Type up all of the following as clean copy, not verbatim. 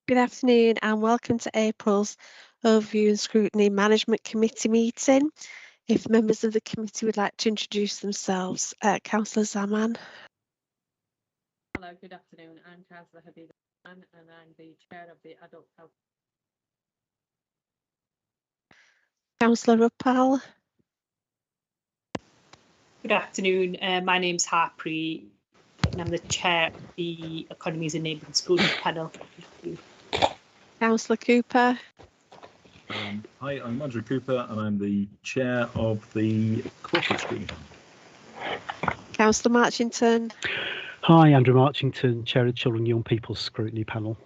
Good afternoon and welcome to April's Overview and Scrutiny Management Committee meeting. If members of the committee would like to introduce themselves, Councillor Zaman. Hello, good afternoon. I'm Councillor Habiba and I'm the Chair of the Adult Health. Councillor Uppal. Good afternoon. My name's Harpreet and I'm the Chair of the Economies Enabling Scrutiny panel. Councillor Cooper. Hi, I'm Andrew Cooper and I'm the Chair of the Corporate Scrutiny. Councillor Marchington. Hi, Andrew Marchington, Chair of the Children and Young People's Scrutiny panel.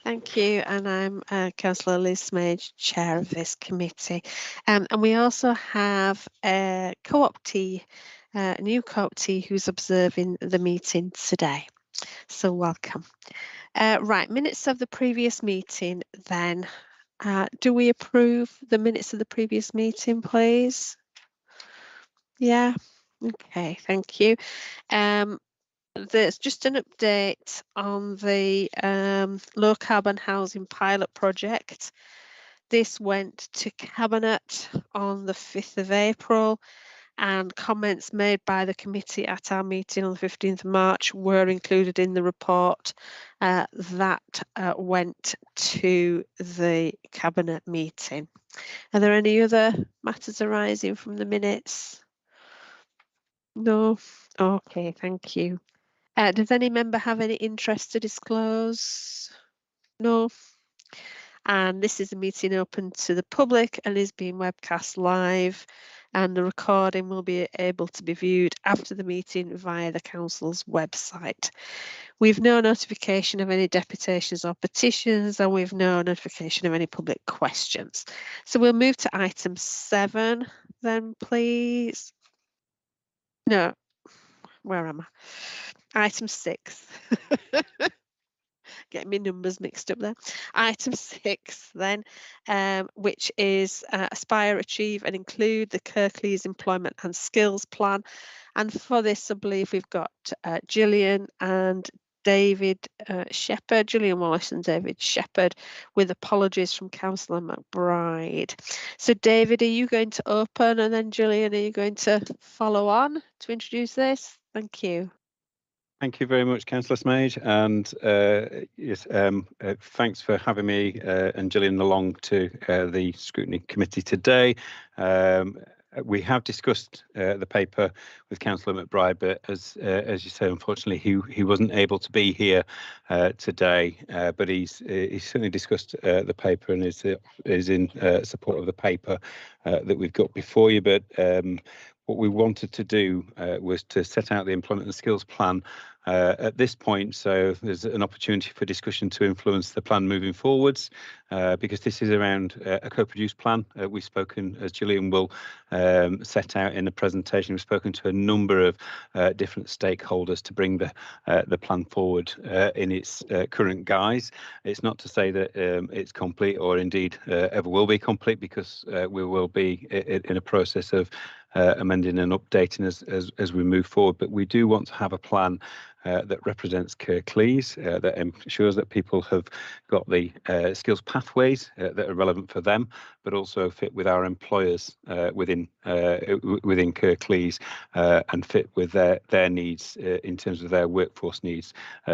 Thank you, and I'm Councillor Liz Smage, Chair of this committee. And we also have a co-optee, a new co-optee who's observing the meeting today. So welcome. Right, minutes of the previous meeting then. Do we approve the minutes of the previous meeting, please? Yeah, okay, thank you. There's just an update on the low carbon housing pilot project. This went to Cabinet on the 5th of April and comments made by the committee at our meeting on the 15th of March were included in the report that went to the Cabinet meeting. Are there any other matters arising from the minutes? No? Okay, thank you. Does any member have any interest to disclose? No. And this is a meeting open to the public and is being webcast live, and the recording will be able to be viewed after the meeting via the council's website. We've no notification of any deputations or petitions, and we've no notification of any public questions. So we'll move to item 7 then, please. No, where am I? Item 6. Getting my numbers mixed up there. Item 6 then, which is aspire, achieve and include the Kirklees Employment and Skills Plan. And for this, I believe we've got Gillian and David Shepherd, Gillian Wallace and David Shepherd, with apologies from Councillor McBride. So David, are you going to open, and then Gillian, are you going to follow on to introduce this? Thank you. Thank you very much, Councillor Smage, and yes, thanks for having me and Gillian along to the Scrutiny Committee today. We have discussed the paper with Councillor McBride, but as you say, unfortunately, he wasn't able to be here today. But he's certainly discussed the paper and is in support of the paper that we've got before you. But what we wanted to do was to set out the employment and skills plan at this point, so there's an opportunity for discussion to influence the plan moving forwards, because this is around a co-produced plan. We've spoken, as Gillian will set out in the presentation, we've spoken to a number of different stakeholders to bring the plan forward in its current guise. It's not to say that it's complete or indeed ever will be complete, because we will be in a process of amending and updating as we move forward, but we do want to have a plan that represents Kirklees, that ensures that people have got the skills pathways that are relevant for them, but also fit with our employers within Kirklees and fit with their needs in terms of their workforce needs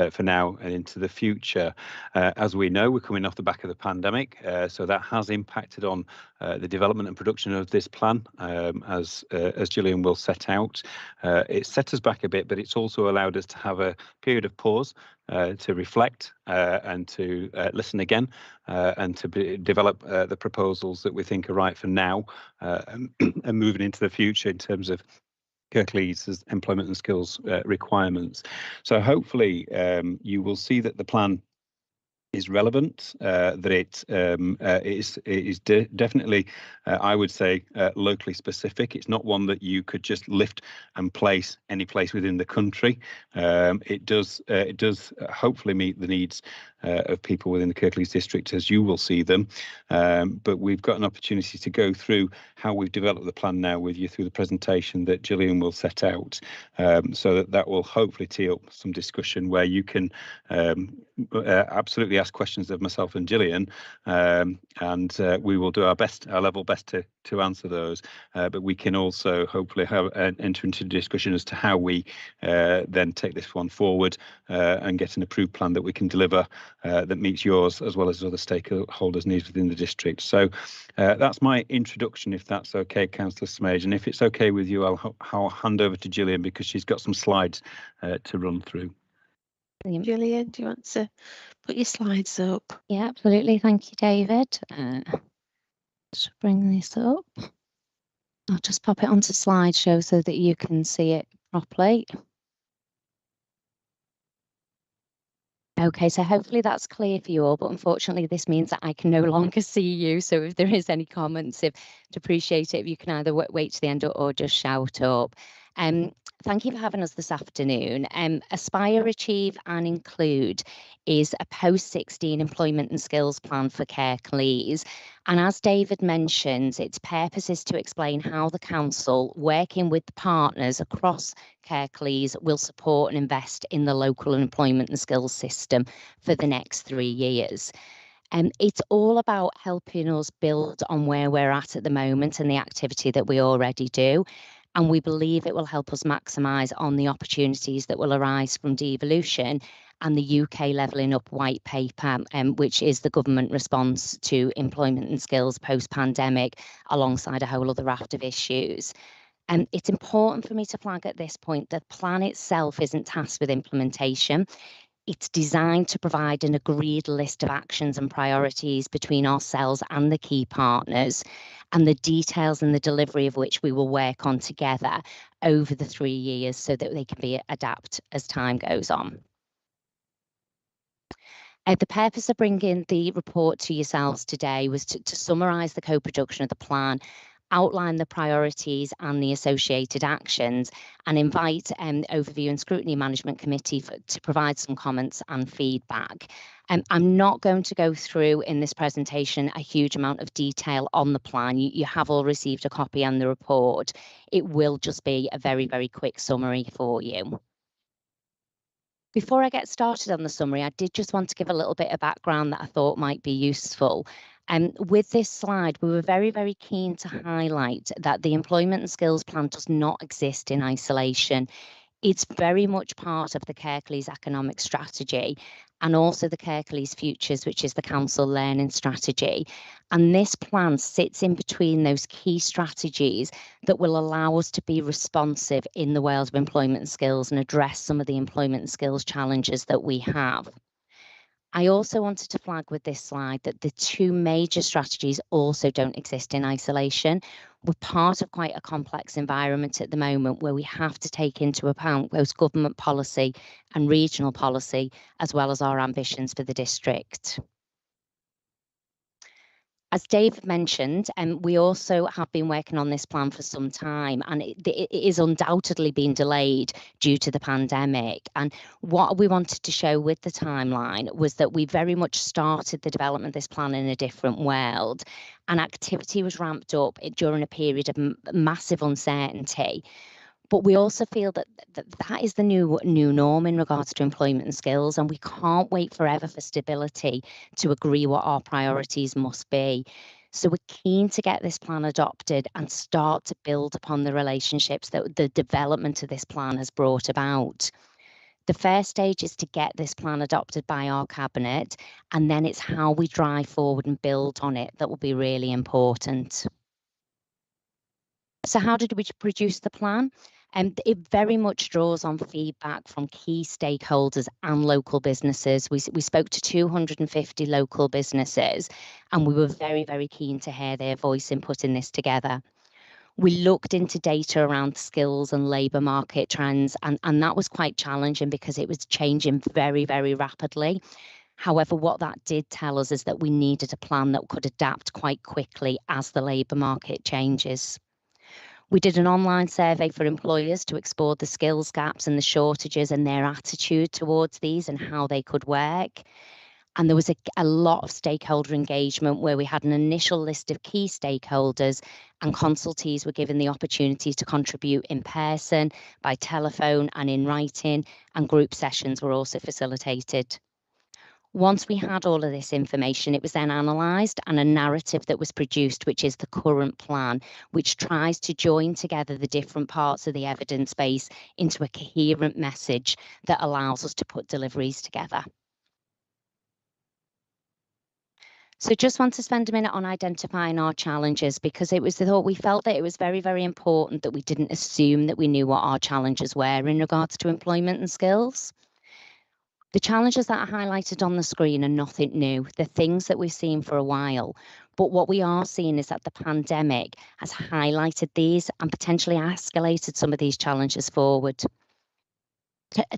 for now and into the future. As we know, we're coming off the back of the pandemic, so that has impacted on the development and production of this plan, as Gillian will set out. It set us back a bit, but it's also allowed us to have a period of pause to reflect and to listen again and to develop the proposals that we think are right for now and moving into the future in terms of Kirklees' employment and skills requirements. So hopefully you will see that the plan is relevant, that it is definitely, I would say, locally specific. It's not one that you could just lift and place any place within the country. It does hopefully meet the needs of people within the Kirklees district as you will see them. But we've got an opportunity to go through how we've developed the plan now with you through the presentation that Gillian will set out, so that will hopefully tee up some discussion where you can absolutely ask questions of myself and Gillian, and we will do our level best to answer those. But we can also hopefully enter into discussion as to how we then take this one forward and get an approved plan that we can deliver that meets yours as well as other stakeholders' needs within the district. So that's my introduction, if that's okay, Councillor Smage. And if it's okay with you, I'll hand over to Gillian because she's got some slides to run through. Brilliant. Gillian, do you want to put your slides up? Yeah, absolutely. Thank you, David. Just bring this up. I'll just pop it onto slideshow so that you can see it properly. Okay, so hopefully that's clear for you all, but unfortunately this means that I can no longer see you. So if there is any comments, I'd appreciate it if you can either wait to the end or just shout up. Thank you for having us this afternoon. Aspire, Achieve and Include is a post-16 employment and skills plan for Kirklees. And as David mentions, its purpose is to explain how the council, working with the partners across Kirklees, will support and invest in the local employment and skills system for the next 3 years. It's all about helping us build on where we're at the moment and the activity that we already do. And we believe it will help us maximise on the opportunities that will arise from devolution and the UK Levelling Up White Paper, which is the government response to employment and skills post-pandemic, alongside a whole other raft of issues. It's important for me to flag at this point that the plan itself isn't tasked with implementation. It's designed to provide an agreed list of actions and priorities between ourselves and the key partners, and the details and the delivery of which we will work on together over the 3 years so that they can be adapted as time goes on. The purpose of bringing the report to yourselves today was to summarise the co-production of the plan, outline the priorities and the associated actions, and invite Overview and Scrutiny Management Committee to provide some comments and feedback. I'm not going to go through in this presentation a huge amount of detail on the plan. You have all received a copy and the report. It will just be a very, very quick summary for you. Before I get started on the summary, I did just want to give a little bit of background that I thought might be useful. With this slide, we were very, very keen to highlight that the Employment and Skills Plan does not exist in isolation. It's very much part of the Kirklees Economic Strategy and also the Kirklees Futures, which is the Council Learning Strategy. And this plan sits in between those key strategies that will allow us to be responsive in the world of employment and skills and address some of the employment and skills challenges that we have. I also wanted to flag with this slide that the two major strategies also don't exist in isolation. We're part of quite a complex environment at the moment where we have to take into account both government policy and regional policy, as well as our ambitions for the district. As Dave mentioned, we also have been working on this plan for some time, and it is undoubtedly been delayed due to the pandemic. And what we wanted to show with the timeline was that we very much started the development of this plan in a different world, and activity was ramped up during a period of massive uncertainty. But we also feel that that is the new norm in regards to employment and skills, and we can't wait forever for stability to agree what our priorities must be. So we're keen to get this plan adopted and start to build upon the relationships that the development of this plan has brought about. The first stage is to get this plan adopted by our cabinet, and then it's how we drive forward and build on it that will be really important. So how did we produce the plan? It very much draws on feedback from key stakeholders and local businesses. We spoke to 250 local businesses, and we were very, very keen to hear their voice in putting this together. We looked into data around skills and labour market trends, and that was quite challenging because it was changing very, very rapidly. However, what that did tell us is that we needed a plan that could adapt quite quickly as the labour market changes. We did an online survey for employers to explore the skills gaps and the shortages and their attitude towards these and how they could work. And there was a lot of stakeholder engagement where we had an initial list of key stakeholders, and consultees were given the opportunity to contribute in person, by telephone and in writing, and group sessions were also facilitated. Once we had all of this information, it was then analysed and a narrative that was produced, which is the current plan, which tries to join together the different parts of the evidence base into a coherent message that allows us to put deliveries together. So just want to spend a minute on identifying our challenges, because we felt that it was very, very important that we didn't assume that we knew what our challenges were in regards to employment and skills. The challenges that are highlighted on the screen are nothing new. They're things that we've seen for a while. But what we are seeing is that the pandemic has highlighted these and potentially escalated some of these challenges forward.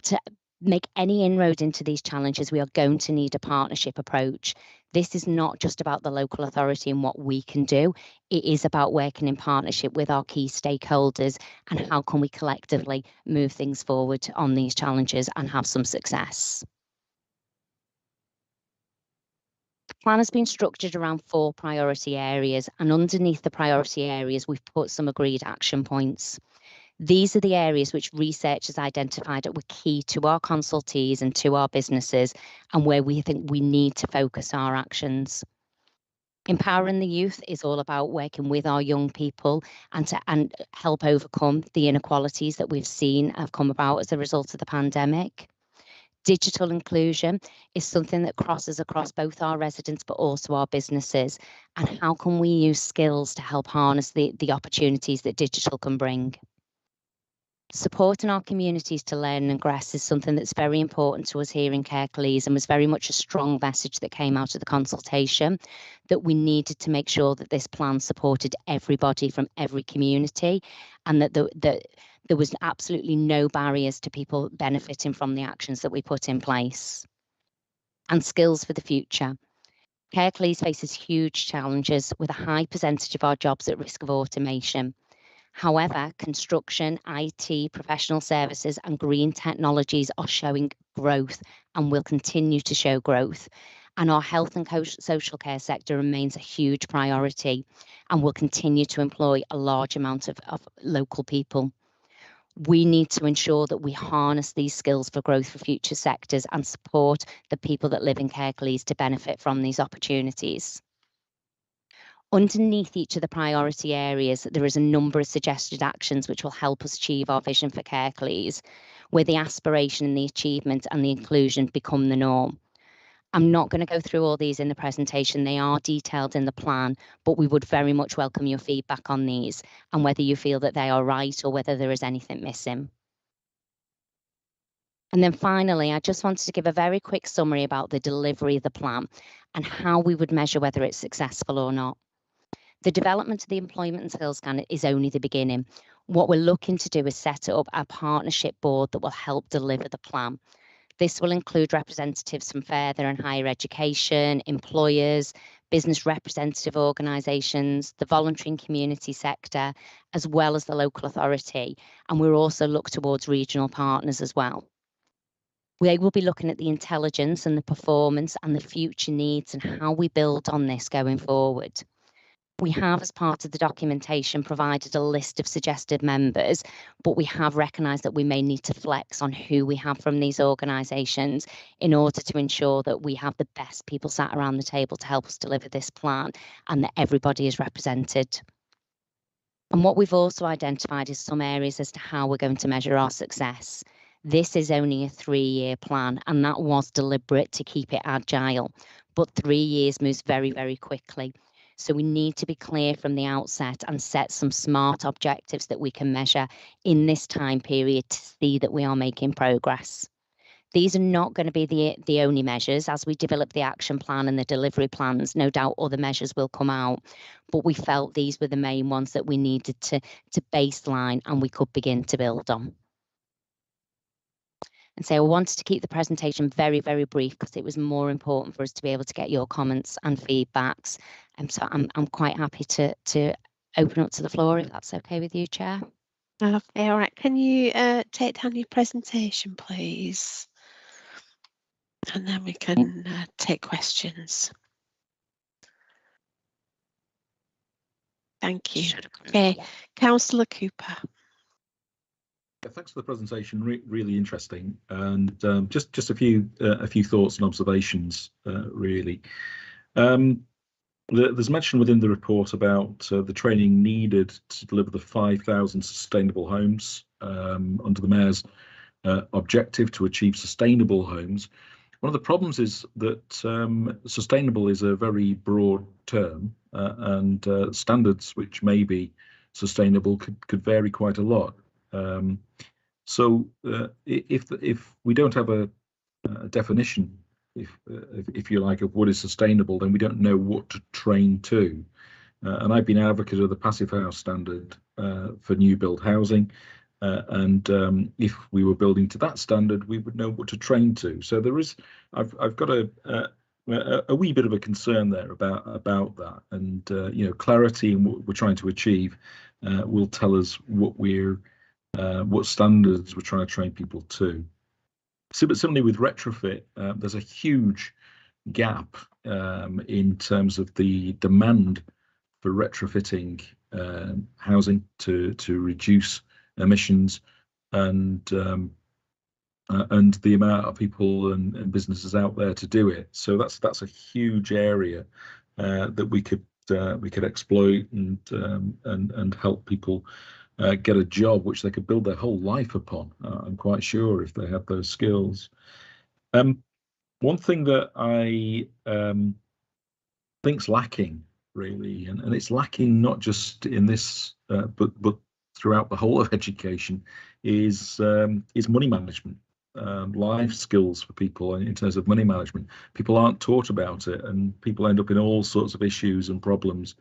To make any inroad into these challenges, we are going to need a partnership approach. This is not just about the local authority and what we can do. It is about working in partnership with our key stakeholders and how can we collectively move things forward on these challenges and have some success. The plan has been structured around 4 priority areas, and underneath the priority areas, we've put some agreed action points. These are the areas which research has identified that were key to our consultees and to our businesses, and where we think we need to focus our actions. Empowering the youth is all about working with our young people and help overcome the inequalities that we've seen have come about as a result of the pandemic. Digital inclusion is something that crosses across both our residents but also our businesses, and how can we use skills to help harness the opportunities that digital can bring. Supporting our communities to learn and progress is something that's very important to us here in Kirklees, and was very much a strong message that came out of the consultation, that we needed to make sure that this plan supported everybody from every community, and that there was absolutely no barriers to people benefiting from the actions that we put in place. And skills for the future. Kirklees faces huge challenges with a high percentage of our jobs at risk of automation. However, construction, IT, professional services and green technologies are showing growth and will continue to show growth. And our health and social care sector remains a huge priority and will continue to employ a large amount of local people. We need to ensure that we harness these skills for growth for future sectors and support the people that live in Kirklees to benefit from these opportunities. Underneath each of the priority areas, there is a number of suggested actions which will help us achieve our vision for Kirklees, where the aspiration and the achievement and the inclusion become the norm. I'm not going to go through all these in the presentation. They are detailed in the plan, but we would very much welcome your feedback on these and whether you feel that they are right or whether there is anything missing. And then finally, I just wanted to give a very quick summary about the delivery of the plan and how we would measure whether it's successful or not. The development of the employment and skills scan is only the beginning. What we're looking to do is set up a partnership board that will help deliver the plan. This will include representatives from further and higher education, employers, business representative organisations, the voluntary and community sector, as well as the local authority. And we'll also look towards regional partners as well. We will be looking at the intelligence and the performance and the future needs and how we build on this going forward. We have, as part of the documentation, provided a list of suggested members, but we have recognised that we may need to flex on who we have from these organisations in order to ensure that we have the best people sat around the table to help us deliver this plan and that everybody is represented. And what we've also identified is some areas as to how we're going to measure our success. This is only a 3-year plan, and that was deliberate to keep it agile, but 3 years moves very, very quickly. So we need to be clear from the outset and set some smart objectives that we can measure in this time period to see that we are making progress. These are not going to be the only measures. As we develop the action plan and the delivery plans, no doubt other measures will come out, but we felt these were the main ones that we needed to baseline and we could begin to build on. and say I wanted to keep the presentation very, very brief because it was more important for us to be able to get your comments and feedbacks. And so I'm quite happy to open up to the floor if that's okay with you, Chair. Okay, all right. Can you take down your presentation, please? And then we can take questions. Thank you. Okay, Councillor Cooper. Yeah, thanks for the presentation. Really interesting, and just a few thoughts and observations. Really, there's mention within the report about the training needed to deliver the 5,000 sustainable homes under the Mayor's objective to achieve sustainable homes. One of the problems is that sustainable is a very broad term, and standards which may be sustainable could vary quite a lot. So if we don't have a definition, if you like, of what is sustainable, then we don't know what to train to. And I've been an advocate of the Passive House standard for new build housing. And if we were building to that standard, we would know what to train to. So there is, I've got a wee bit of a concern there about that, and you know, clarity in what we're trying to achieve will tell us what standards we're trying to train people to. So, but similarly with retrofit, there's a huge gap in terms of the demand for retrofitting housing to reduce emissions, and the amount of people and businesses out there to do it. So that's a huge area that we could exploit and help people get a job which they could build their whole life upon. I'm quite sure if they have those skills. One thing that I think's lacking really, and it's lacking not just in this, but throughout the whole of education, is money management, life skills for people in terms of money management. People aren't taught about it, and people end up in all sorts of issues and problems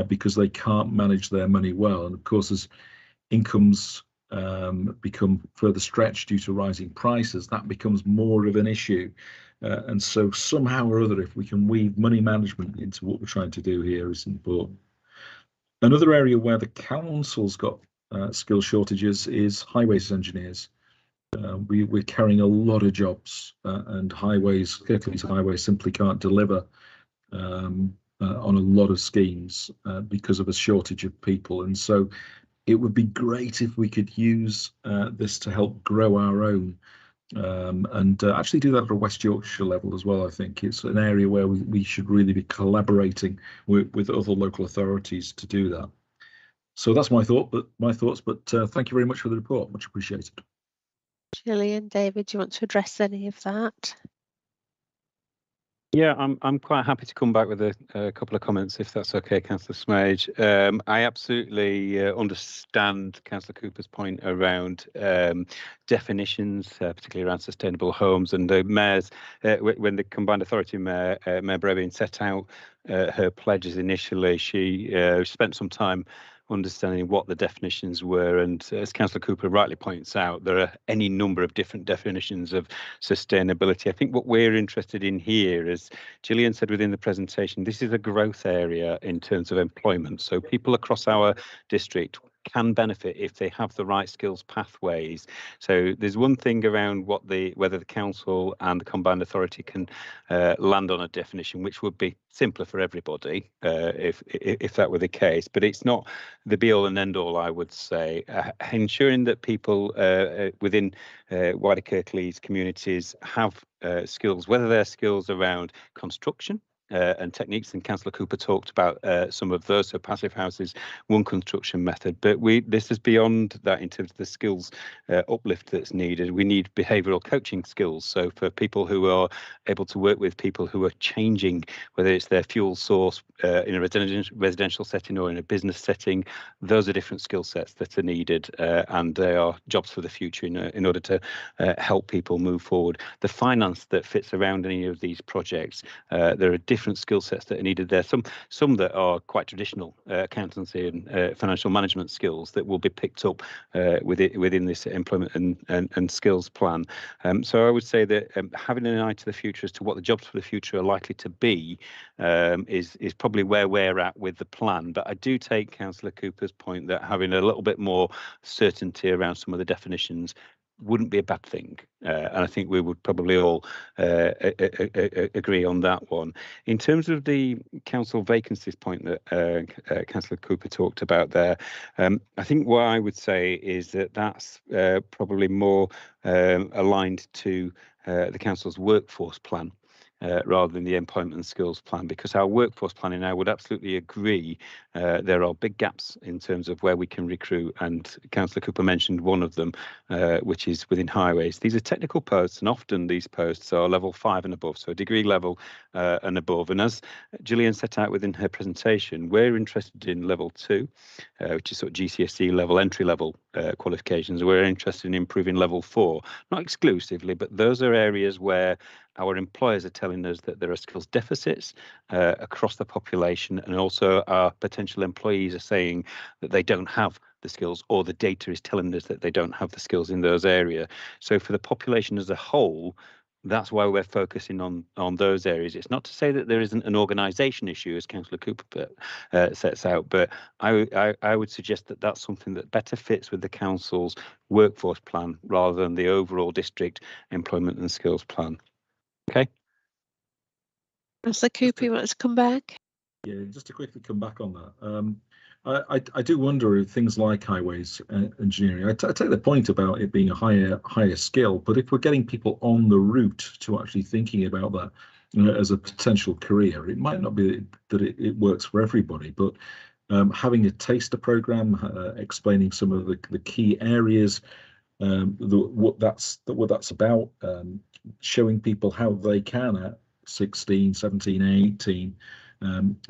because they can't manage their money well. And of course, as incomes become further stretched due to rising prices, that becomes more of an issue. And so somehow or other, if we can weave money management into what we're trying to do here, is important. Another area where the council's got skill shortages is highways engineers. We're carrying a lot of jobs, and highways, Kirklees Highway, simply can't deliver on a lot of schemes because of a shortage of people. And so it would be great if we could use this to help grow our own, and actually do that at a West Yorkshire level as well. I think it's an area where we should really be collaborating with other local authorities to do that. So that's my thoughts, but thank you very much for the report, much appreciated. Gillian, David, do you want to address any of that? Yeah, I'm quite happy to come back with a couple of comments, if that's okay, Councillor Smage. I absolutely understand Councillor Cooper's point around definitions, particularly around sustainable homes, and the Mayor's, when the Combined Authority Mayor, Mayor Brebbin, set out her pledges initially, she spent some time understanding what the definitions were, and as Councillor Cooper rightly points out, there are any number of different definitions of sustainability. I think what we're interested in here, as Gillian said within the presentation, this is a growth area in terms of employment, so people across our district can benefit if they have the right skills pathways. So there's one thing around whether the council and the Combined Authority can land on a definition which would be simpler for everybody if that were the case, but it's not the be all and end all, I would say. Ensuring that people within wider Kirklees communities have skills, whether they're skills around construction, and techniques, and Councillor Cooper talked about some of those. So passive houses, one construction method, but this is beyond that in terms of the skills uplift that's needed. We need behavioural coaching skills. So for people who are able to work with people who are changing, whether it's their fuel source in a residential setting or in a business setting, those are different skill sets that are needed, and they are jobs for the future in order to help people move forward. The finance that fits around any of these projects, there are different skill sets that are needed there. Some that are quite traditional accountancy and financial management skills that will be picked up within this employment and skills plan. So I would say that having an eye to the future as to what the jobs for the future are likely to be is probably where we're at with the plan. But I do take Councillor Cooper's point that having a little bit more certainty around some of the definitions wouldn't be a bad thing, and I think we would probably all agree on that one. In terms of the council vacancies point that Councillor Cooper talked about there, I think what I would say is that that's probably more aligned to the council's workforce plan. Rather than the employment and skills plan, because our workforce planning, I would absolutely agree, there are big gaps in terms of where we can recruit, and Councillor Cooper mentioned one of them, which is within highways. These are technical posts, and often these posts are level 5 and above, so degree level and above. And as Gillian set out within her presentation, we're interested in level 2, which is sort of GCSE level, entry level qualifications. We're interested in improving level 4, not exclusively, but those are areas where our employers are telling us that there are skills deficits across the population, and also our potential employees are saying that they don't have the skills, or the data is telling us that they don't have the skills in those areas. So for the population as a whole, that's why we're focusing on those areas. It's not to say that there isn't an organisation issue, as Councillor Cooper sets out, but I would suggest that that's something that better fits with the council's workforce plan rather than the overall district employment and skills plan. Okay. Councillor Cooper, you want to come back? Yeah, just to quickly come back on that. I do wonder if things like highways engineering, I take the point about it being a higher skill, but if we're getting people on the route to actually thinking about that as a potential career, it might not be that it works for everybody, but having a taster program, explaining some of the key areas, what that's about, showing people how they can at 16, 17, 18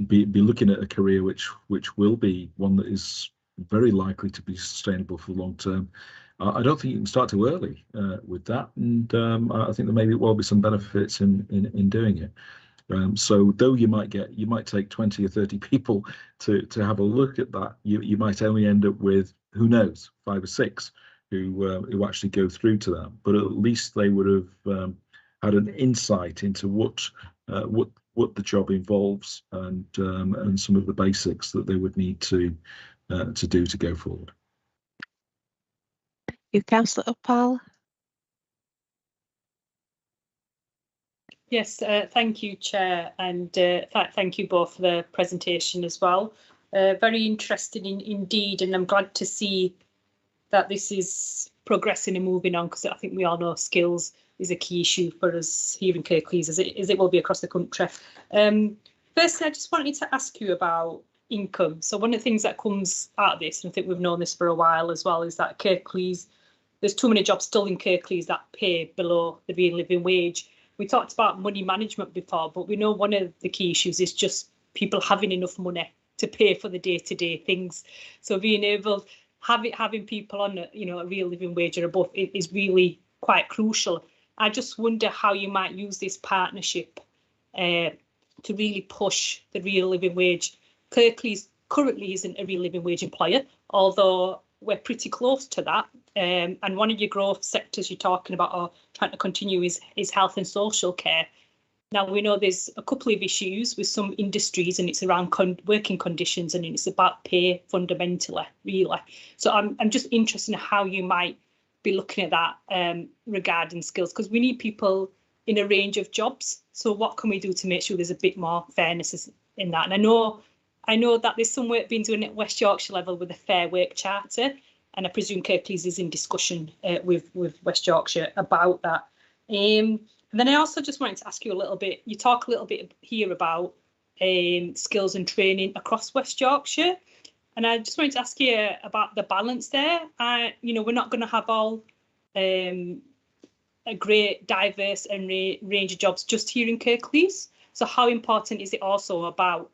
be looking at a career which will be one that is very likely to be sustainable for the long term. I don't think you can start too early with that, and I think there maybe will be some benefits in doing it. So though you might take 20 or 30 people to have a look at that, you might only end up with, who knows, 5 or 6 who actually go through to that. But at least they would have had an insight into what the job involves, and some of the basics that they would need to do to go forward. You, Councillor Uppal. Yes, thank you, Chair, and thank you both for the presentation as well. Very interesting indeed, and I'm glad to see that this is progressing and moving on, because I think we all know skills is a key issue for us here in Kirklees, as it will be across the country. Firstly, I just wanted to ask you about income. So one of the things that comes out of this, and I think we've known this for a while as well, is that Kirklees, there's too many jobs still in Kirklees that pay below the real living wage. We talked about money management before, but we know one of the key issues is just people having enough money to pay for the day-to-day things. So being able, having people on a real living wage or above is really quite crucial. I just wonder how you might use this partnership to really push the real living wage. Kirklees currently isn't a real living wage employer, although we're pretty close to that. And one of your growth sectors you're talking about or trying to continue is health and social care. Now, we know there's a couple of issues with some industries, and it's around working conditions, and it's about pay fundamentally, really. So I'm just interested in how you might be looking at that regarding skills, because we need people in a range of jobs. So what can we do to make sure there's a bit more fairness in that? And I know that there's some work being done at West Yorkshire level with a Fair Work Charter, and I presume Kirklees is in discussion with West Yorkshire about that. And then I also just wanted to ask you a little bit, you talk a little bit here about skills and training across West Yorkshire. And I just wanted to ask you about the balance there. We're not going to have all a great, diverse and range of jobs just here in Kirklees. So how important is it also about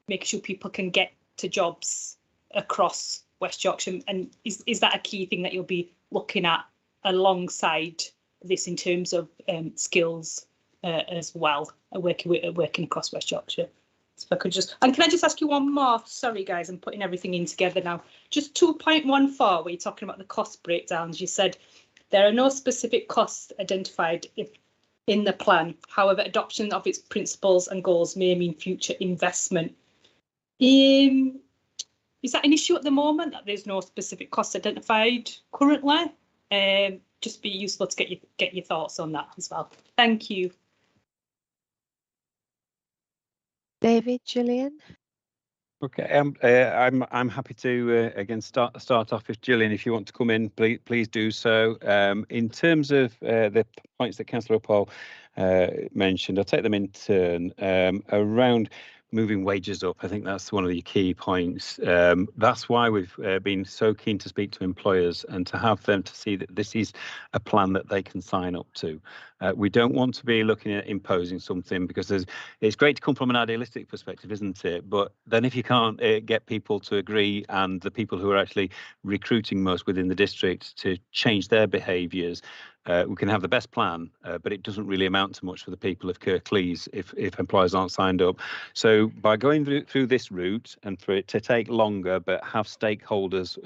making sure people can get to jobs across West Yorkshire? And is that a key thing that you'll be looking at alongside this in terms of skills as well, working across West Yorkshire. So if I could just, and can I just ask you one more? Sorry, guys, I'm putting everything in together now. Just 2.14, where you're talking about the cost breakdowns. You said there are no specific costs identified in the plan. However, adoption of its principles and goals may mean future investment. Is that an issue at the moment, that there's no specific costs identified currently? Just be useful to get your thoughts on that as well. Thank you. David, Gillian? Okay, I'm happy to again start off with Gillian. If you want to come in, please do so. In terms of the points that Councillor Upall mentioned, I'll take them in turn. Around moving wages up, I think that's one of the key points. That's why we've been so keen to speak to employers and to have them to see that this is a plan that they can sign up to. We don't want to be looking at imposing something, because it's great to come from an idealistic perspective, isn't it? But then if you can't get people to agree, and the people who are actually recruiting most within the district to change their behaviours, we can have the best plan, but it doesn't really amount to much for the people of Kirklees if employers aren't signed up. So by going through this route, and for it to take longer, but have stakeholders,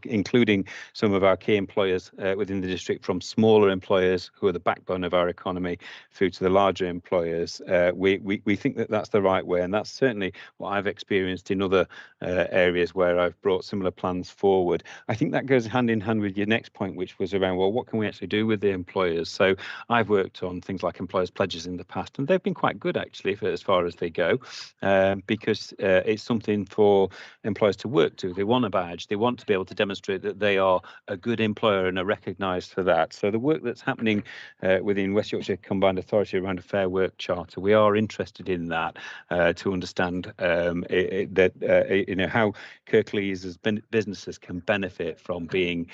including some of our key employers within the district, from smaller employers who are the backbone of our economy through to the larger employers, we think that that's the right way, and that's certainly what I've experienced in other areas where I've brought similar plans forward. I think that goes hand in hand with your next point, which was around, well, what can we actually do with the employers? So I've worked on things like employers' pledges in the past, and they've been quite good actually for as far as they go, because it's something for employers to work to. They want a badge, they want to be able to demonstrate that they are a good employer and are recognised for that. So the work that's happening within West Yorkshire Combined Authority around a Fair Work Charter, we are interested in that to understand that how Kirklees as businesses can benefit from being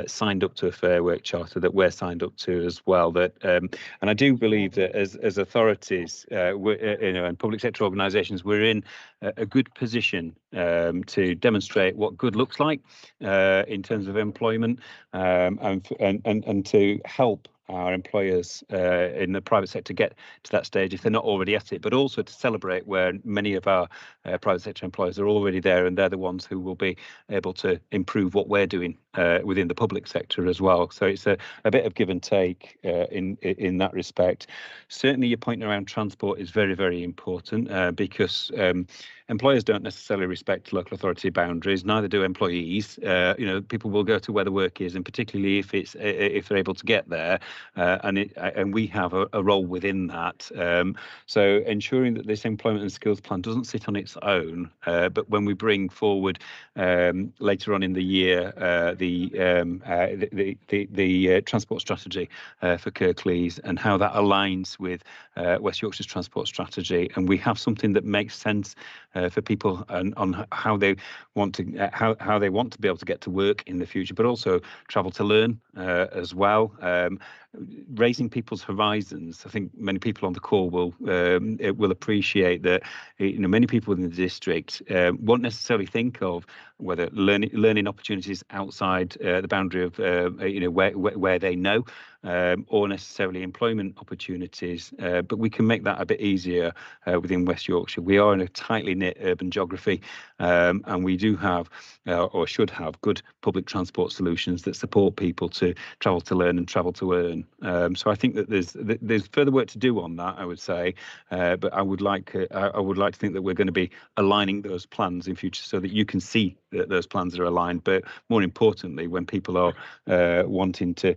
signed up to a Fair Work Charter that we're signed up to as well. That and I do believe that as authorities, and public sector organisations, we're in a good position to demonstrate what good looks like in terms of employment, and to help our employers in the private sector get to that stage if they're not already at it, but also to celebrate where many of our private sector employers are already there, and they're the ones who will be able to improve what we're doing within the public sector as well. So it's a bit of give and take in that respect. Certainly your point around transport is very, very important, because employers don't necessarily respect local authority boundaries, neither do employees. People will go to where the work is, and particularly if they're able to get there, and we have a role within that. So ensuring that this employment and skills plan doesn't sit on its own, but when we bring forward later on in the year the transport strategy for Kirklees, and how that aligns with West Yorkshire's transport strategy, and we have something that makes sense for people on how they want to how they want to be able to get to work in the future, but also travel to learn as well. Raising people's horizons. I think many people on the call will appreciate that. Many people in the district won't necessarily think of whether learning opportunities outside the boundary of where they know, or necessarily employment opportunities, but we can make that a bit easier within West Yorkshire. We are in a tightly knit urban geography, and we do have or should have good public transport solutions that support people to travel to learn and travel to earn. So I think that there's further work to do on that, I would say, but I would like to think that we're going to be aligning those plans in future so that you can see that those plans are aligned. But more importantly, when people are wanting to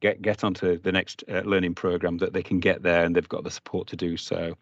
get onto the next learning programme, that they can get there and they've got the support to do so.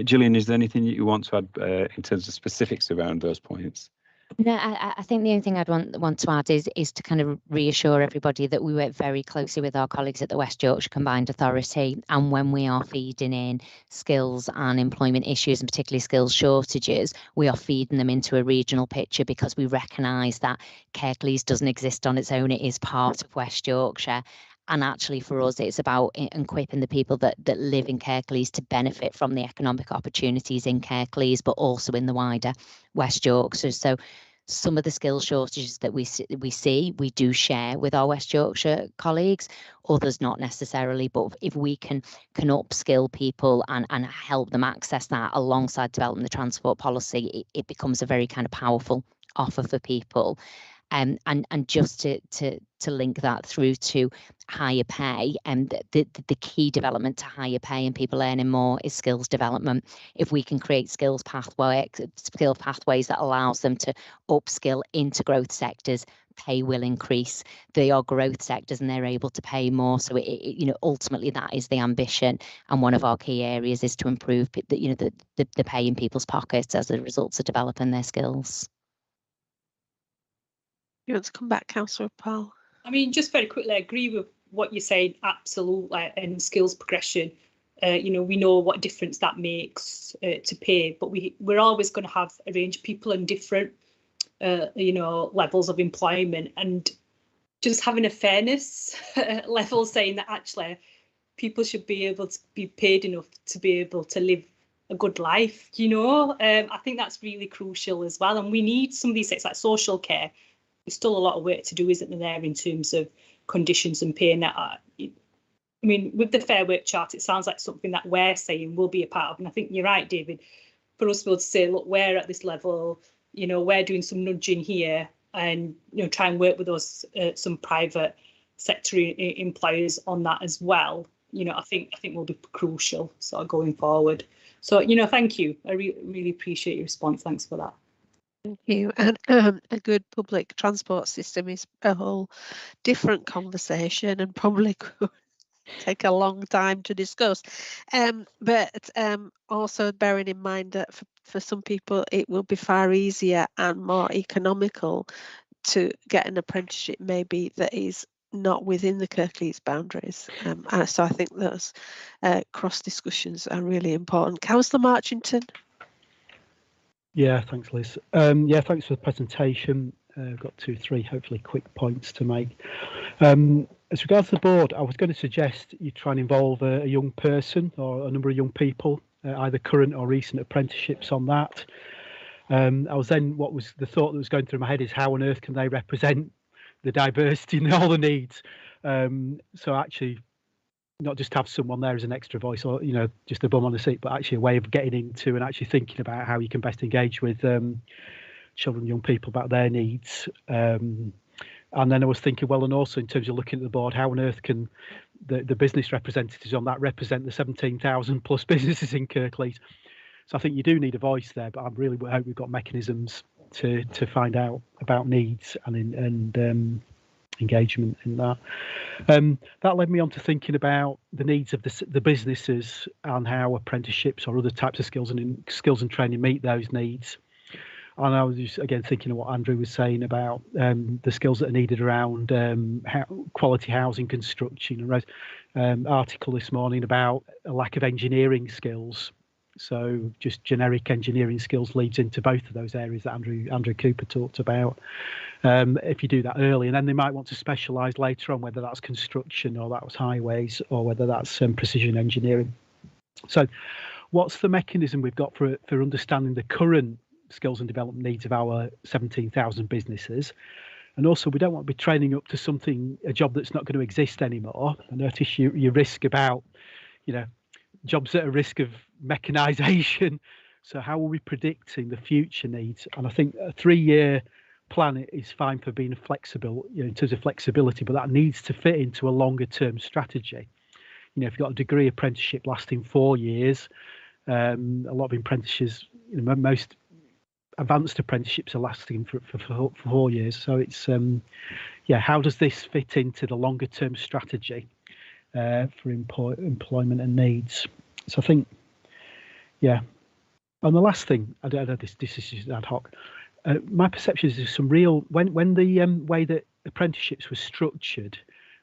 Gillian, is there anything that you want to add in terms of specifics around those points? No, I think the only thing I'd want to add is to kind of reassure everybody that we work very closely with our colleagues at the West Yorkshire Combined Authority, and when we are feeding in skills and employment issues, and particularly skills shortages, we are feeding them into a regional picture, because we recognise that Kirklees doesn't exist on its own. It is part of West Yorkshire. And actually for us, it's about equipping the people that live in Kirklees to benefit from the economic opportunities in Kirklees, but also in the wider West Yorkshire. So some of the skill shortages that we see, we do share with our West Yorkshire colleagues, others not necessarily. But if we can upskill people and help them access that alongside developing the transport policy, it becomes a very kind of powerful offer for people. And just to link that through to higher pay, and the key development to higher pay and people earning more is skills development. If we can create skill pathways that allows them to upskill into growth sectors, pay will increase. They are growth sectors and they're able to pay more. So ultimately that is the ambition, and one of our key areas is to improve the pay in people's pockets as a result of developing their skills. You want to come back, Councillor Powell? I mean, just very quickly, I agree with what you're saying, absolutely, and skills progression. We know what difference that makes to pay, but we're always going to have a range of people in different, levels of employment, and just having a fairness level, saying that actually people should be able to be paid enough to be able to live a good life. I think that's really crucial as well, and we need some of these things like social care. There's still a lot of work to do, isn't there, in terms of conditions and pay. And I mean, with the Fair Work Chart, it sounds like something that we're saying we'll be a part of. And I think you're right, David, for us to be able to say, look, we're at this level, we're doing some nudging here, and try and work with us, some private sector employers on that as well. I think will be crucial sort of going forward. So thank you. I really appreciate your response. Thanks for that. Thank you. And a good public transport system is a whole different conversation and probably could take a long time to discuss. But also bearing in mind that for some people it will be far easier and more economical to get an apprenticeship maybe that is not within the Kirklees boundaries. So I think those cross discussions are really important. Councillor Marchington? Yeah, thanks, Liz. Thanks for the presentation. I've got 2, 3 hopefully quick points to make. As regards to the board, I was going to suggest you try and involve a young person or a number of young people, either current or recent apprenticeships on that. What was the thought that was going through my head is how on earth can they represent the diversity and all the needs? So actually, not just have someone there as an extra voice or just a bum on the seat, but actually a way of getting into and actually thinking about how you can best engage with children and young people about their needs. And then I was thinking, well, and also in terms of looking at the board, how on earth can the business representatives on that represent the 17,000 plus businesses in Kirklees? So I think you do need a voice there, but I really hope we've got mechanisms to find out about needs and engagement in that. That led me on to thinking about the needs of the businesses and how apprenticeships or other types of skills and training meet those needs. And I was just again thinking of what Andrew was saying about the skills that are needed around quality housing construction. And read article this morning about a lack of engineering skills. So just generic engineering skills leads into both of those areas that Andrew Cooper talked about. If you do that early, and then they might want to specialise later on, whether that's construction or that was highways or whether that's precision engineering. So what's the mechanism we've got for understanding the current skills and development needs of our 17,000 businesses? And also, we don't want to be training up to a job that's not going to exist anymore. I notice you risk about, jobs at a risk of mechanisation. So how are we predicting the future needs? And I think a 3-year plan is fine for being flexible, in terms of flexibility, but that needs to fit into a longer term strategy. If you've got a degree apprenticeship lasting 4 years, a lot of apprentices, most advanced apprenticeships are lasting for 4 years. So it's how does this fit into the longer term strategy for employment and needs? So I think, and the last thing, I don't know, this is just ad hoc. My perception is there's some real, when the way that apprenticeships were structured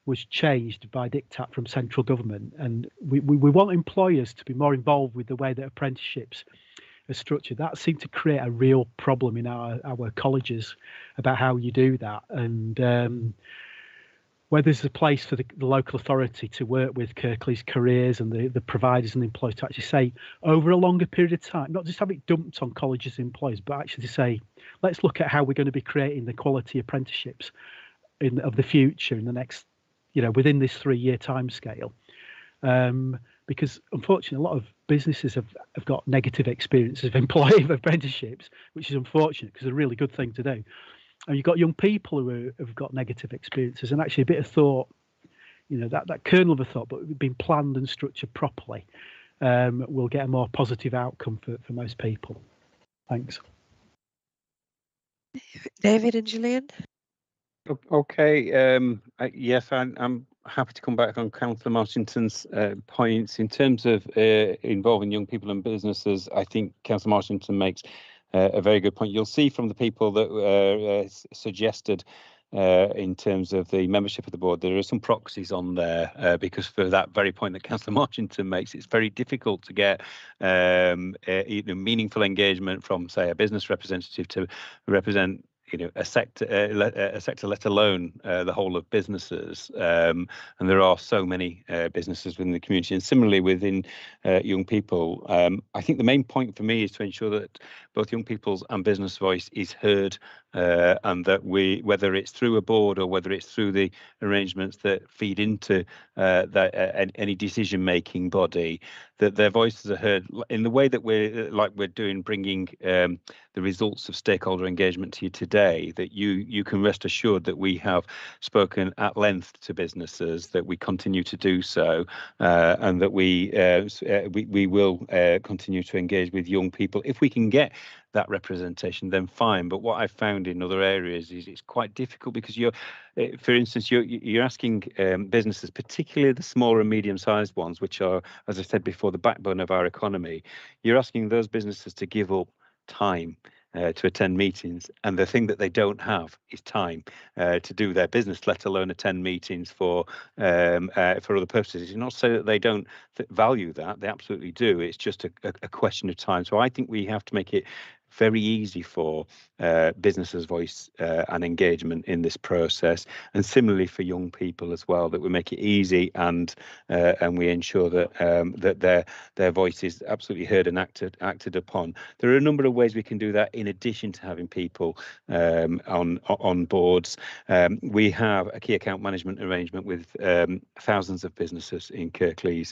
was changed by diktat from central government, and we want employers to be more involved with the way that apprenticeships are structured. That seemed to create a real problem in our colleges about how you do that. And where there's a place for the local authority to work with Kirklees Careers and the providers and the employers to actually say over a longer period of time, not just have it dumped on colleges and employers, but actually to say, let's look at how we're going to be creating the quality apprenticeships of the future in the next, within this 3-year timescale. Because unfortunately, a lot of businesses have got negative experiences of employing apprenticeships, which is unfortunate because it's a really good thing to do. And you've got young people who have got negative experiences, and actually a bit of thought, that kernel of a thought, but being planned and structured properly, will get a more positive outcome for most people. Thanks. David and Gillian. Okay. Yes, I'm happy to come back on Councillor Marchington's points in terms of involving young people and businesses. I think Councillor Marchington makes a very good point. You'll see from the people that suggested in terms of the membership of the board, there are some proxies on there because for that very point that Councillor Marchington makes, it's very difficult to get meaningful engagement from, say, a business representative to represent a sector, let alone the whole of businesses. And there are so many businesses within the community, and similarly within young people. I think the main point for me is to ensure that both young people's and business voice is heard, and that whether it's through a board or whether it's through the arrangements that feed into any decision-making body, that their voices are heard in the way that we're doing, bringing the results of stakeholder engagement to you today, that you can rest assured that we have spoken at length to businesses, that we continue to do so, and that we will continue to engage with young people. If we can get that representation, then fine. But what I've found in other areas is it's quite difficult because for instance, you're asking businesses, particularly the smaller and medium-sized ones, which are, as I said before, the backbone of our economy. You're asking those businesses to give up time to attend meetings, and the thing that they don't have is time to do their business, let alone attend meetings for other purposes. It's not so that they don't value that; they absolutely do. It's just a question of time. So I think we have to make it very easy for businesses' voice and engagement in this process, and similarly for young people as well, that we make it easy and we ensure that that their voice is absolutely heard and acted upon. There are a number of ways we can do that in addition to having people on boards. We have a key account management arrangement with thousands of businesses in Kirklees,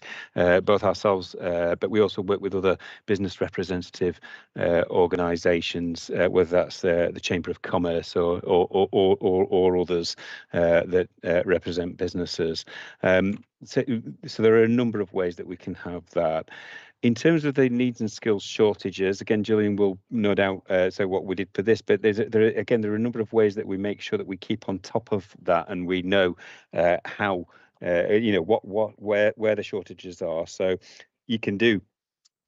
both ourselves, but we also work with other business representative organisations, whether that's the Chamber of Commerce or others that represent businesses. So there are a number of ways that we can have that. In terms of the needs and skills shortages, again, Gillian will no doubt say what we did for this, but there are a number of ways that we make sure that we keep on top of that, and we know how where the shortages are. So you can do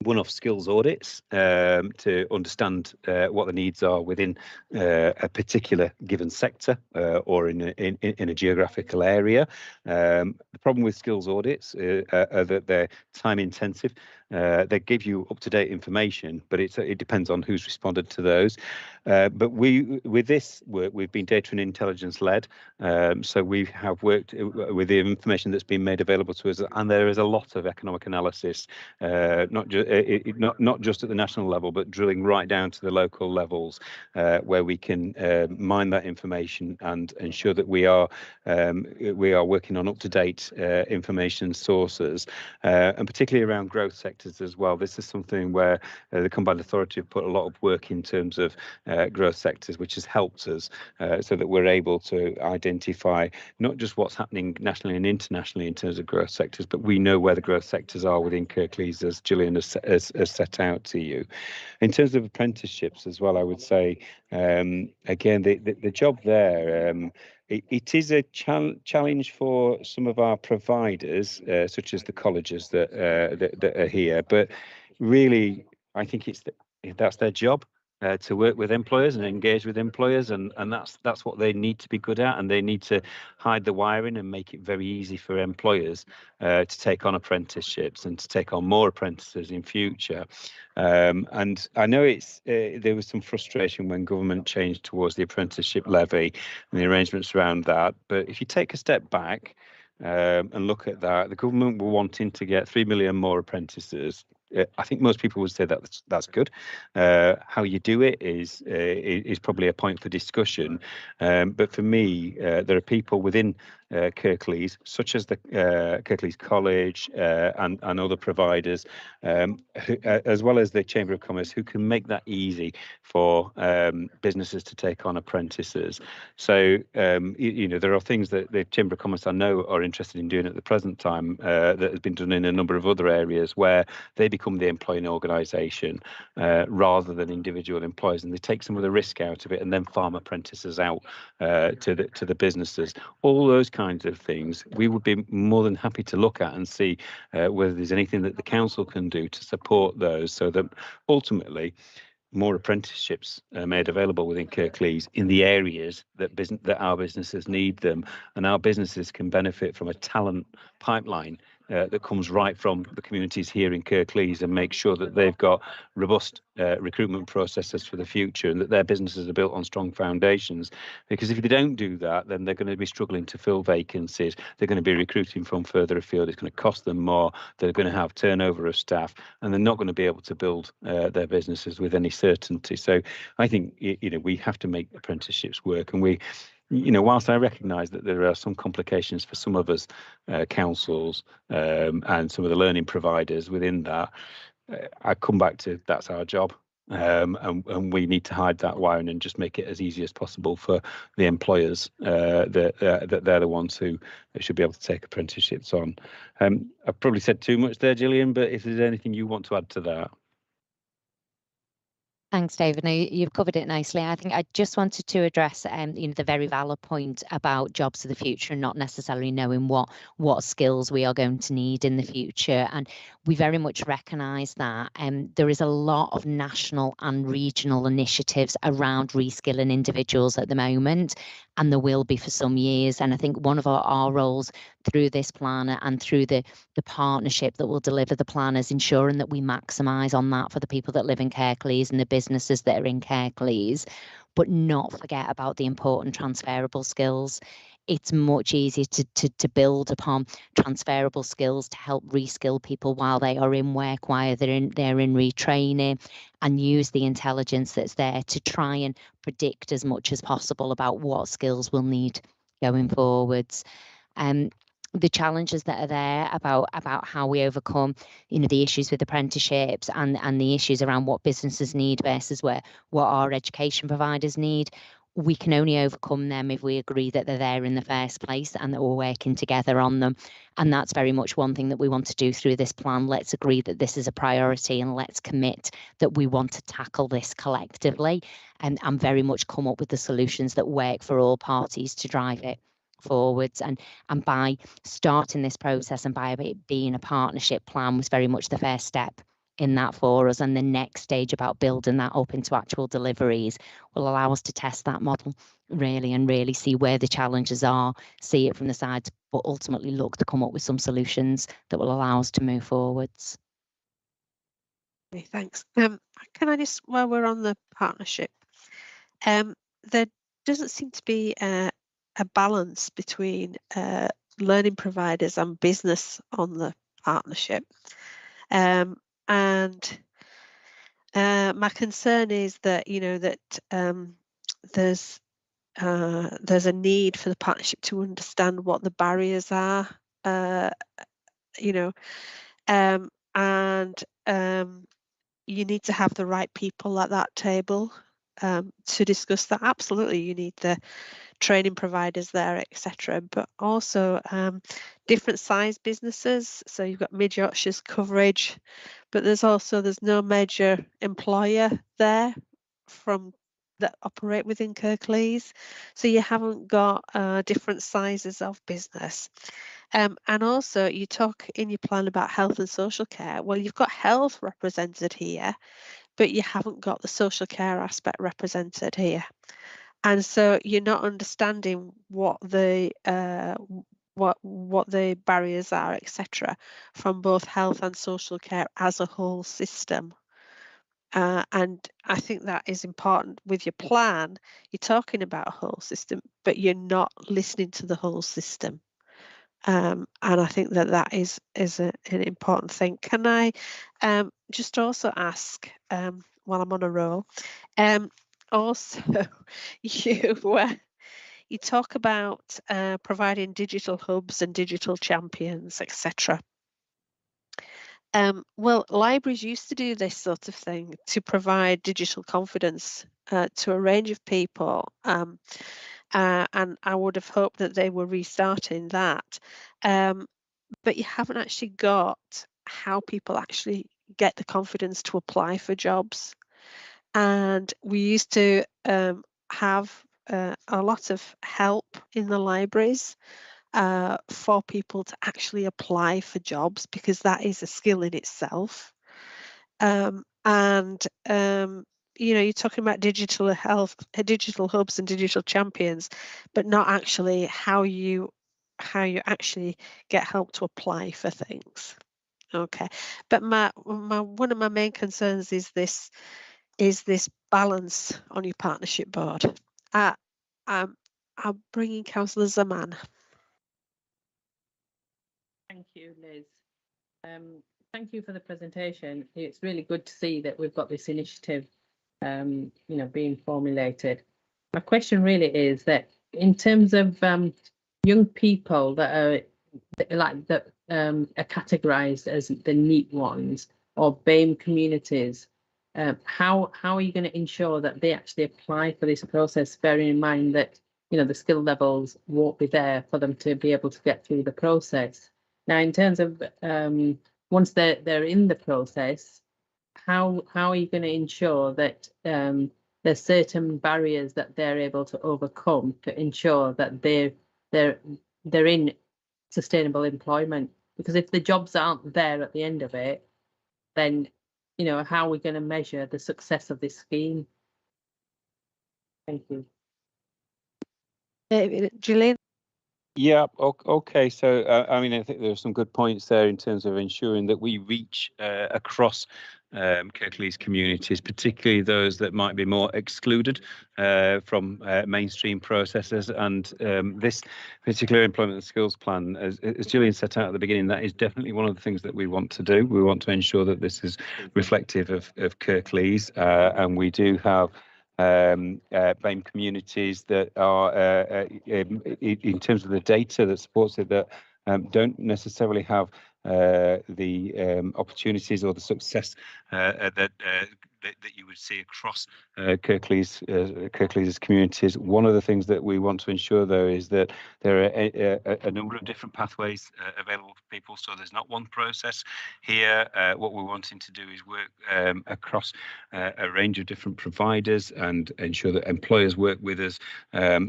one-off skills audits to understand what the needs are within a particular given sector or in a geographical area. The problem with skills audits are that they're time intensive. They give you up-to-date information, but it depends on who's responded to those. But with this work, we've been data and intelligence led. So we have worked with the information that's been made available to us, and there is a lot of economic analysis, not just at the national level, but drilling right down to the local levels, where we can mine that information and ensure that we are working on up-to-date information sources, and particularly around growth sectors as well. This is something where the Combined Authority have put a lot of work in terms of growth sectors, which has helped us so that we're able to identify not just what's happening nationally and internationally in terms of growth sectors, but we know where the growth sectors are within Kirklees, as Gillian has set out to you. In terms of apprenticeships as well, I would say, again, the job there, it is a challenge for some of our providers, such as the colleges that are here. But really, I think that's their job. to work with employers and engage with employers, and that's what they need to be good at, and they need to hide the wiring and make it very easy for employers to take on apprenticeships and to take on more apprentices in future. And I know there was some frustration when government changed towards the apprenticeship levy and the arrangements around that, but if you take a step back and look at that, the government were wanting to get 3 million more apprentices. I think most people would say that that's good. How you do it is probably a point for discussion. But for me, there are people within Kirklees, such as the Kirklees College and other providers, as well as the Chamber of Commerce, who can make that easy for businesses to take on apprentices. So, there are things that the Chamber of Commerce I know are interested in doing at the present time that has been done in a number of other areas where they become the employing organisation rather than individual employers, and they take some of the risk out of it and then farm apprentices out to the businesses. All those kinds of things we would be more than happy to look at and see whether there's anything that the council can do to support those, so that ultimately more apprenticeships are made available within Kirklees in the areas that our businesses need them, and our businesses can benefit from a talent pipeline that comes right from the communities here in Kirklees, and make sure that they've got robust recruitment processes for the future, and that their businesses are built on strong foundations. Because if they don't do that, then they're going to be struggling to fill vacancies. They're going to be recruiting from further afield. It's going to cost them more. They're going to have turnover of staff, and they're not going to be able to build their businesses with any certainty. So I think we have to make apprenticeships work, and whilst I recognise that there are some complications for some of us councils and some of the learning providers within that, I come back to that's our job. And we need to hide that wiring and just make it as easy as possible for the employers that they're the ones who should be able to take apprenticeships on. I've probably said too much there, Gillian, but if there's anything you want to add to that. Thanks, David. No, you've covered it nicely. I think I just wanted to address, the very valid point about jobs of the future and not necessarily knowing what skills we are going to need in the future. And we very much recognise that there is a lot of national and regional initiatives around reskilling individuals at the moment, and there will be for some years. And I think one of our roles through this plan and through the partnership that will deliver the plan is ensuring that we maximise on that for the people that live in Kirklees and the businesses that are in Kirklees, but not forget about the important transferable skills. It's much easier to build upon transferable skills to help reskill people while they are in work, while they're in retraining, and use the intelligence that's there to try and predict as much as possible about what skills we'll need going forwards. The challenges that are there about how we overcome, the issues with apprenticeships and the issues around what businesses need versus what our education providers need. We can only overcome them if we agree that they're there in the first place and that we're working together on them. And that's very much one thing that we want to do through this plan. Let's agree that this is a priority, and let's commit that we want to tackle this collectively and very much come up with the solutions that work for all parties to drive it forwards. And by starting this process and by it being a partnership plan was very much the first step in that for us, and the next stage about building that up into actual deliveries will allow us to test that model really see where the challenges are, see it from the sides, but ultimately look to come up with some solutions that will allow us to move forwards. Okay, thanks. Can I just, while we're on the partnership, there doesn't seem to be a balance between learning providers and business on the partnership. And my concern is that there's a need for the partnership to understand what the barriers are, and you need to have the right people at that table to discuss that. Absolutely, you need the training providers there, etc., but also different size businesses. So you've got Mid Yorkshire's coverage, but there's no major employer there that operate within Kirklees, so you haven't got different sizes of business. And also you talk in your plan about health and social care. Well, you've got health represented here, but you haven't got the social care aspect represented here. And so you're not understanding what the barriers are, etc., from both health and social care as a whole system. And I think that is important with your plan. You're talking about a whole system, but you're not listening to the whole system. And I think that is an important thing. Can I just also ask, while I'm on a roll, also you talk about providing digital hubs and digital champions, etc. Well, libraries used to do this sort of thing to provide digital confidence to a range of people. And I would have hoped that they were restarting that. But you haven't actually got how people actually get the confidence to apply for jobs. And we used to have a lot of help in the libraries for people to actually apply for jobs, because that is a skill in itself. You're talking about digital health, digital hubs and digital champions, but not actually how you actually get help to apply for things. Okay, but one of my main concerns is this balance on your partnership board. I'm bringing Councillor Zaman. Thank you, Liz. Thank you for the presentation. It's really good to see that we've got this initiative, being formulated. My question really is that in terms of young people that are categorised as the neat ones or BAME communities, how are you going to ensure that they actually apply for this process, bearing in mind that the skill levels won't be there for them to be able to get through the process? Now, in terms of once they're in the process, how are you going to ensure that there's certain barriers that they're able to overcome to ensure that they're in sustainable employment? Because if the jobs aren't there at the end of it, then how are we going to measure the success of this scheme? Thank you. Gillian? Yeah, okay. So, I think there are some good points there in terms of ensuring that we reach across Kirklees communities, particularly those that might be more excluded from mainstream processes. And this particular employment and skills plan, as Gillian set out at the beginning, that is definitely one of the things that we want to do. We want to ensure that this is reflective of Kirklees, and we do have BAME communities that are, in terms of the data that supports it, that don't necessarily have the opportunities or the success that you would see across Kirklees communities. One of the things that we want to ensure, though, is that there are a number of different pathways available for people. So there's not one process here. What we're wanting to do is work across a range of different providers and ensure that employers work with us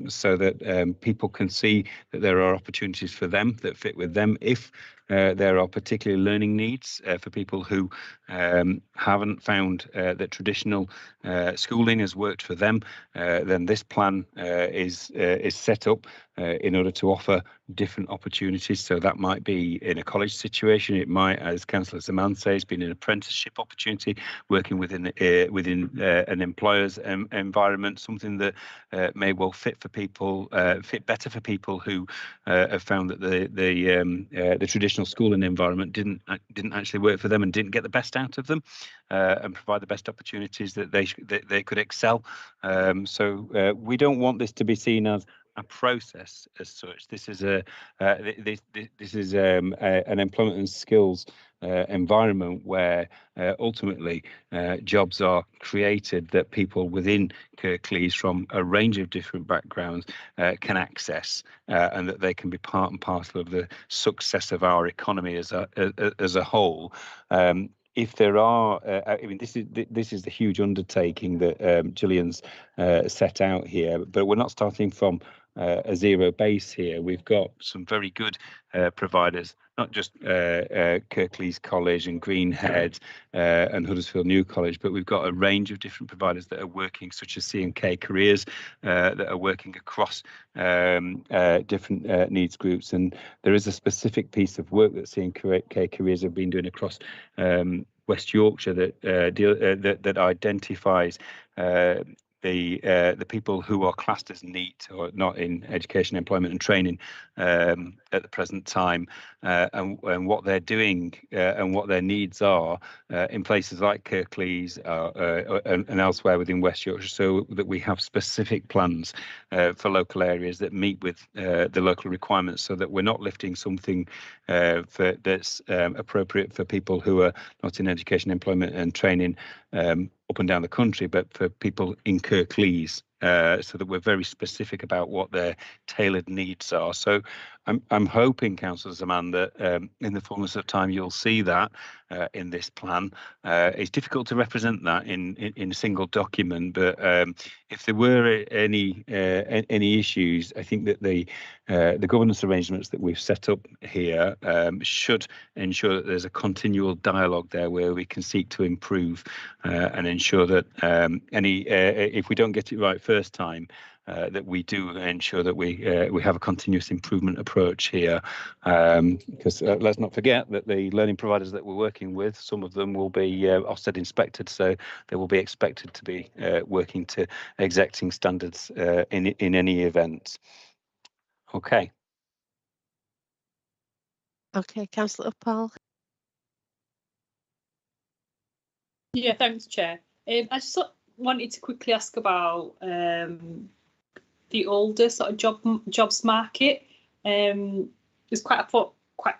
so that people can see that there are opportunities for them that fit with them. If there are particular learning needs for people who haven't found that traditional schooling has worked for them, then this plan is set up in order to offer different opportunities. So that might be in a college situation. It might, as Councillor Zaman says, be an apprenticeship opportunity, working within an employer's environment, something that may well fit better for people who have found that the traditional schooling environment didn't actually work for them and didn't get the best out of them, and provide the best opportunities that they could excel. So we don't want this to be seen as a process as such. This is an employment and skills environment where ultimately jobs are created that people within Kirklees from a range of different backgrounds can access, and that they can be part and parcel of the success of our economy as a whole. If there are, this is the huge undertaking that Gillian's set out here, but we're not starting from a zero base here. We've got some very good providers, not just Kirklees College and Greenhead and Huddersfield New College, but we've got a range of different providers that are working, such as C&K Careers, that are working across different needs groups. And there is a specific piece of work that C&K Careers have been doing across West Yorkshire that identifies the people who are classed as NEET or not in education, employment and training at the present time, and what they're doing and what their needs are in places like Kirklees and elsewhere within West Yorkshire, so that we have specific plans for local areas that meet with the local requirements, so that we're not lifting something that's appropriate for people who are not in education, employment and training up and down the country, but for people in Kirklees, so that we're very specific about what their tailored needs are. So I'm hoping, Councillor Zaman, that in the fullness of time you'll see that in this plan. It's difficult to represent that in a single document, but if there were any issues, I think that the governance arrangements that we've set up here should ensure that there's a continual dialogue there where we can seek to improve and ensure that if we don't get it right first time, that we do ensure that we have a continuous improvement approach here, because let's not forget that the learning providers that we're working with, some of them will be Ofsted inspected, so they will be expected to be working to exacting standards in any event. Okay. Okay, Councillor Paul. Yeah, thanks, Chair. I just wanted to quickly ask about the older sort of jobs market. There's quite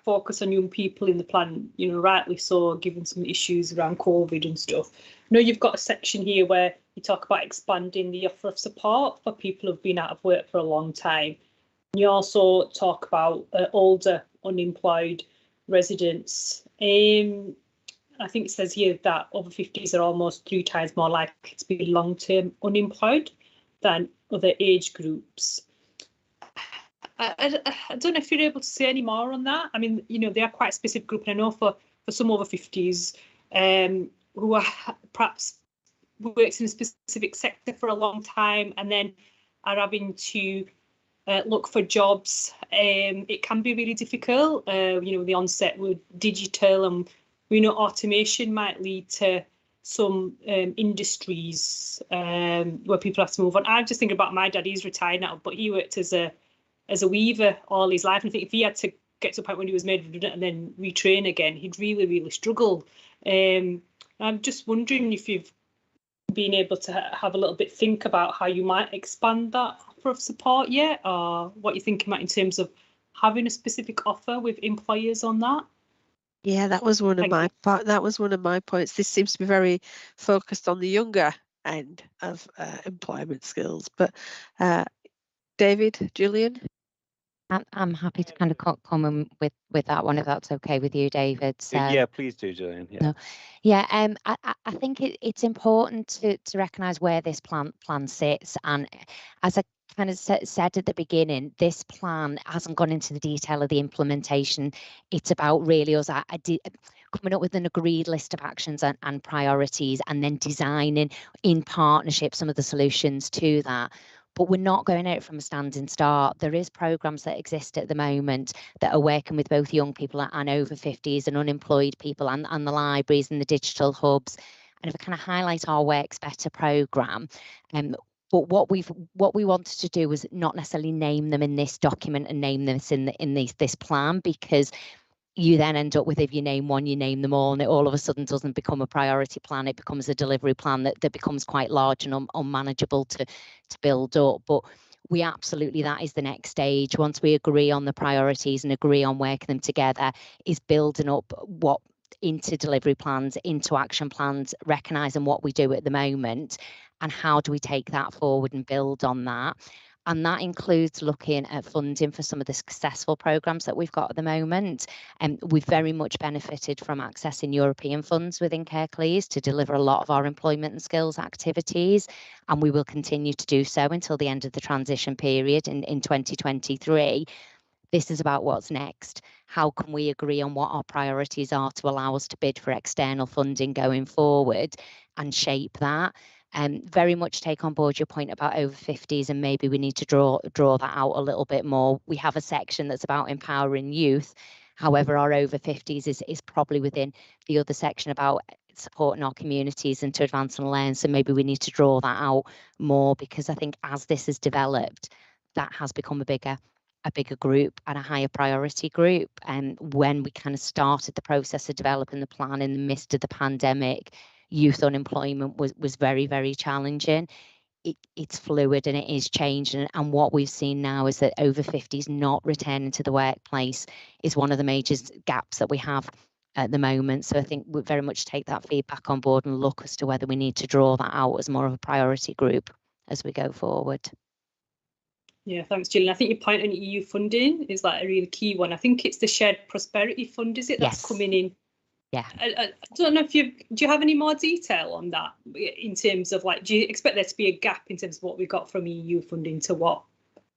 focus on young people in the plan, you know, rightly so, given some issues around COVID and stuff. I know you've got a section here where you talk about expanding the offer of support for people who've been out of work for a long time. You also talk about older unemployed residents. I think it says here that over 50s are almost 3 times more likely to be long-term unemployed than other age groups. I don't know if you're able to say any more on that. I mean, you know, they are quite a specific group, and I know for some over 50s who are perhaps worked in a specific sector for a long time and then are having to look for jobs. It can be really difficult. You know, the onset with digital and, you know, automation might lead to some industries where people have to move on. I'm just thinking about my dad. He's retired now, but he worked as a weaver all his life. And I think if he had to get to a point when he was made redundant and then retrain again, he'd really struggle. I'm just wondering if you've been able to have a little bit think about how you might expand that offer of support yet, or what you're thinking about in terms of having a specific offer with employers on that. Yeah, that was one of my points. This seems to be very focused on the younger end of employment skills. But David, Julian? I'm happy to kind of come with that one, if that's okay with you, David. So, yeah, please do, Julian. Yeah. No. Yeah, I think it's important to recognise where this plan sits, and as I kind of said at the beginning, this plan hasn't gone into the detail of the implementation. It's about really us coming up with an agreed list of actions and priorities, and then designing in partnership some of the solutions to that. But we're not going out from a standing start. There is programmes that exist at the moment that are working with both young people and over 50s and unemployed people, and the libraries and the digital hubs. And if I kind of highlight our Works Better programme, but what we wanted to do was not necessarily name them in this document and name them in this plan, because you then end up with, if you name one, you name them all, and it all of a sudden doesn't become a priority plan. It becomes a delivery plan that becomes quite large and unmanageable to build up. But we absolutely, that is the next stage. Once we agree on the priorities and agree on working them together, is building up what into delivery plans, into action plans, recognising what we do at the moment and how do we take that forward and build on that. And that includes looking at funding for some of the successful programmes that we've got at the moment. And we've very much benefited from accessing European funds within Kirklees to deliver a lot of our employment and skills activities. And we will continue to do so until the end of the transition period in 2023. This is about what's next. How can we agree on what our priorities are to allow us to bid for external funding going forward and shape that? Very much take on board your point about over 50s, and maybe we need to draw that out a little bit more. We have a section that's about empowering youth. However, our over 50s is probably within the other section about supporting our communities and to advance and learn. So maybe we need to draw that out more, because I think as this has developed, that has become a bigger group and a higher priority group. And when we kind of started the process of developing the plan in the midst of the pandemic, youth unemployment was very, very challenging. It's fluid and it is changing. And what we've seen now is that over 50s not returning to the workplace is one of the major gaps that we have at the moment. So I think we very much take that feedback on board and look as to whether we need to draw that out as more of a priority group as we go forward. Yeah, thanks, Gillian. I think your point on EU funding is like a really key one. I think it's the Shared Prosperity Fund, is it? That's coming in. Yeah. I don't know if do you have any more detail on that in terms of like, do you expect there to be a gap in terms of what we got from EU funding to what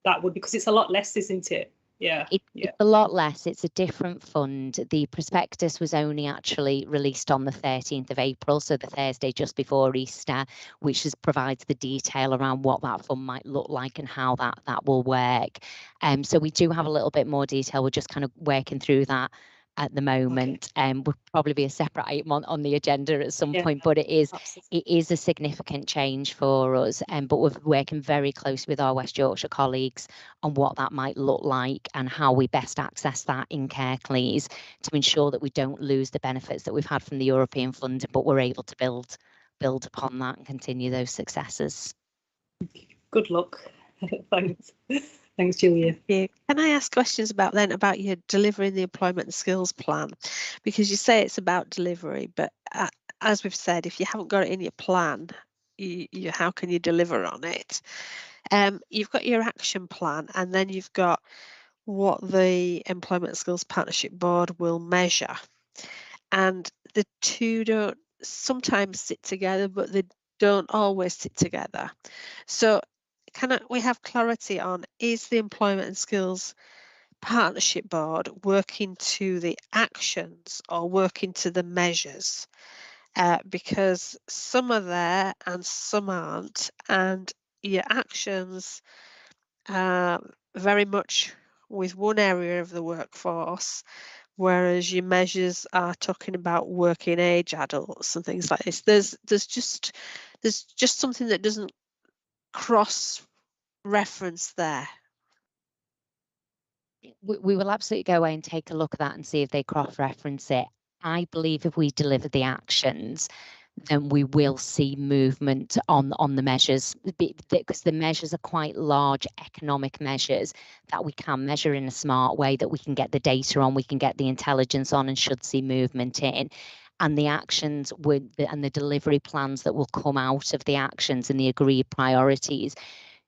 that would, because it's a lot less, isn't it? Yeah. It's a lot less. It's a different fund. The prospectus was only actually released on the 13th of April, so the Thursday just before Easter, which provides the detail around what that fund might look like and how that will work. So we do have a little bit more detail. We're just kind of working through that at the moment. Will probably be a separate item on the agenda at some point, but it is a significant change for us. But we're working very close with our West Yorkshire colleagues on what that might look like and how we best access that in Kirklees to ensure that we don't lose the benefits that we've had from the European fund, but we're able to build upon that and continue those successes. Good luck. Thanks. Thanks, Julia. Can I ask questions about your delivering the employment and skills plan? Because you say it's about delivery, but as we've said, if you haven't got it in your plan, how can you deliver on it? You've got your action plan, and then you've got what the Employment and Skills Partnership Board will measure. And the two don't sometimes sit together, but they don't always sit together. So can we have clarity on, is the Employment and Skills Partnership Board working to the actions or working to the measures? Because some are there and some aren't, and your actions are very much with one area of the workforce, whereas your measures are talking about working age adults and things like this. There's just something that doesn't cross reference there. We will absolutely go away and take a look at that and see if they cross reference it. I believe if we deliver the actions, then we will see movement on the measures, because the measures are quite large economic measures that we can measure in a smart way, that we can get the data on, we can get the intelligence on, and should see movement in. And the actions and the delivery plans that will come out of the actions and the agreed priorities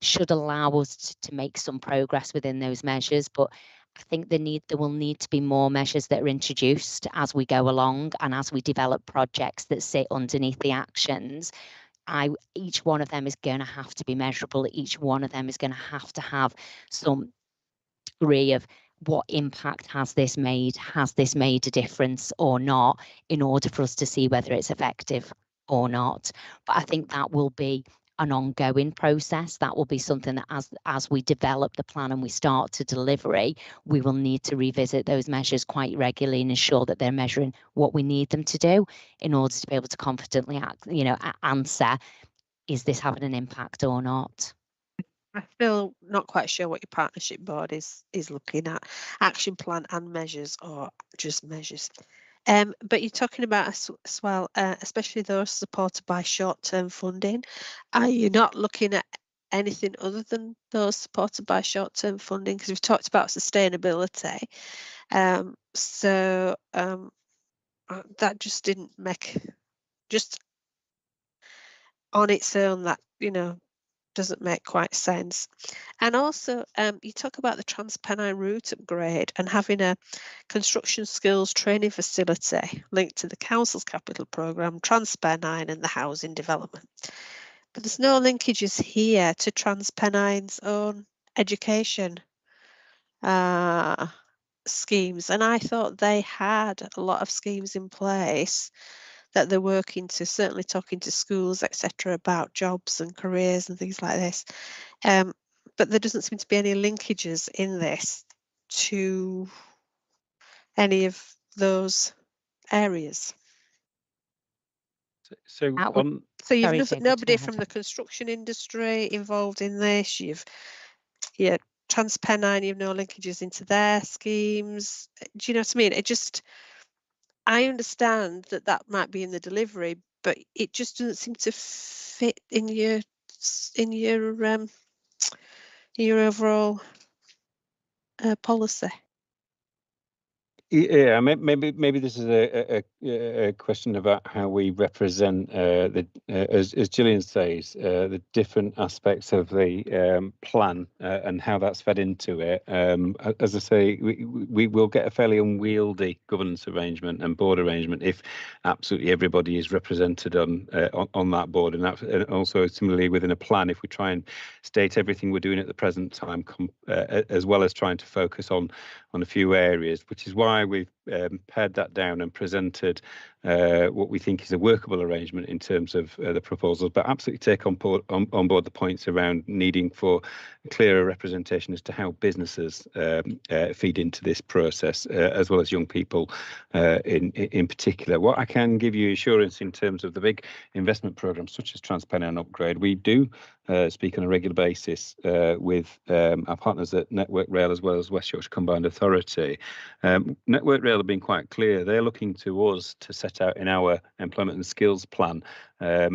should allow us to make some progress within those measures. But I think there will need to be more measures that are introduced as we go along and as we develop projects that sit underneath the actions. Each one of them is going to have to be measurable. Each one of them is going to have some degree of what impact has this made? Has this made a difference or not, in order for us to see whether it's effective or not. But I think that will be an ongoing process. That will be something that as we develop the plan and we start to delivery, we will need to revisit those measures quite regularly and ensure that they're measuring what we need them to do in order to be able to confidently answer, is this having an impact or not? I'm still not quite sure what your partnership board is looking at, action plan and measures, or just measures. But you're talking about as well, especially those supported by short-term funding. Are you not looking at anything other than those supported by short-term funding? Because we've talked about sustainability. So that just didn't make, just on its own, that, doesn't make quite sense. And also, you talk about the TransPennine route upgrade and having a construction skills training facility linked to the council's capital programme, TransPennine, and the housing development. But there's no linkages here to TransPennine's own education schemes, and I thought they had a lot of schemes in place that they're working to, certainly talking to schools, etc., about jobs and careers and things like this. But there doesn't seem to be any linkages in this to any of those areas. So That would- on So you've Sorry, David, go nobody ahead. from the construction industry involved in this. Yeah, TransPennine, you've no linkages into their schemes. Do you know what I mean? I understand that might be in the delivery, but it just doesn't seem to fit in your overall policy. Yeah, maybe this is a question about how we represent as Gillian says, the different aspects of the plan and how that's fed into it. As I say, we will get a fairly unwieldy governance arrangement and board arrangement if absolutely everybody is represented on that board, and also similarly within a plan, if we try and state everything we're doing at the present time, as well as trying to focus on a few areas, which is why we've pared that down and presented what we think is a workable arrangement in terms of the proposals, but absolutely take on board the points around needing for clearer representation as to how businesses feed into this process, as well as young people in particular. What I can give you assurance in terms of the big investment programs such as TransPennine Upgrade, we do speak on a regular basis with our partners at Network Rail as well as West Yorkshire Combined Authority. Network Rail have been quite clear. They're looking to us to set out in our employment and skills plan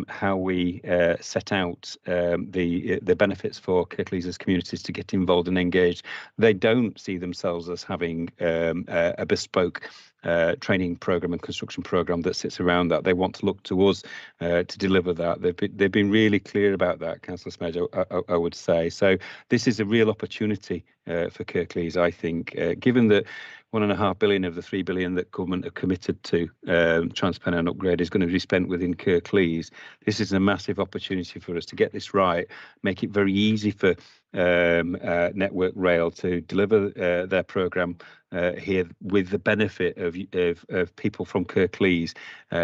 how we set out the benefits for Kirklees as communities to get involved and engaged. They don't see themselves as having a bespoke training program and construction program that sits around that. They want to look to us to deliver that. They've been really clear about that, Councillor Smedge, I would say. So this is a real opportunity for Kirklees, I think, given that 1.5 billion of the 3 billion that government are committed to TransPennine Upgrade is going to be spent within Kirklees. This is a massive opportunity for us to get this right, make it very easy for Network Rail to deliver their programme here, with the benefit of people from Kirklees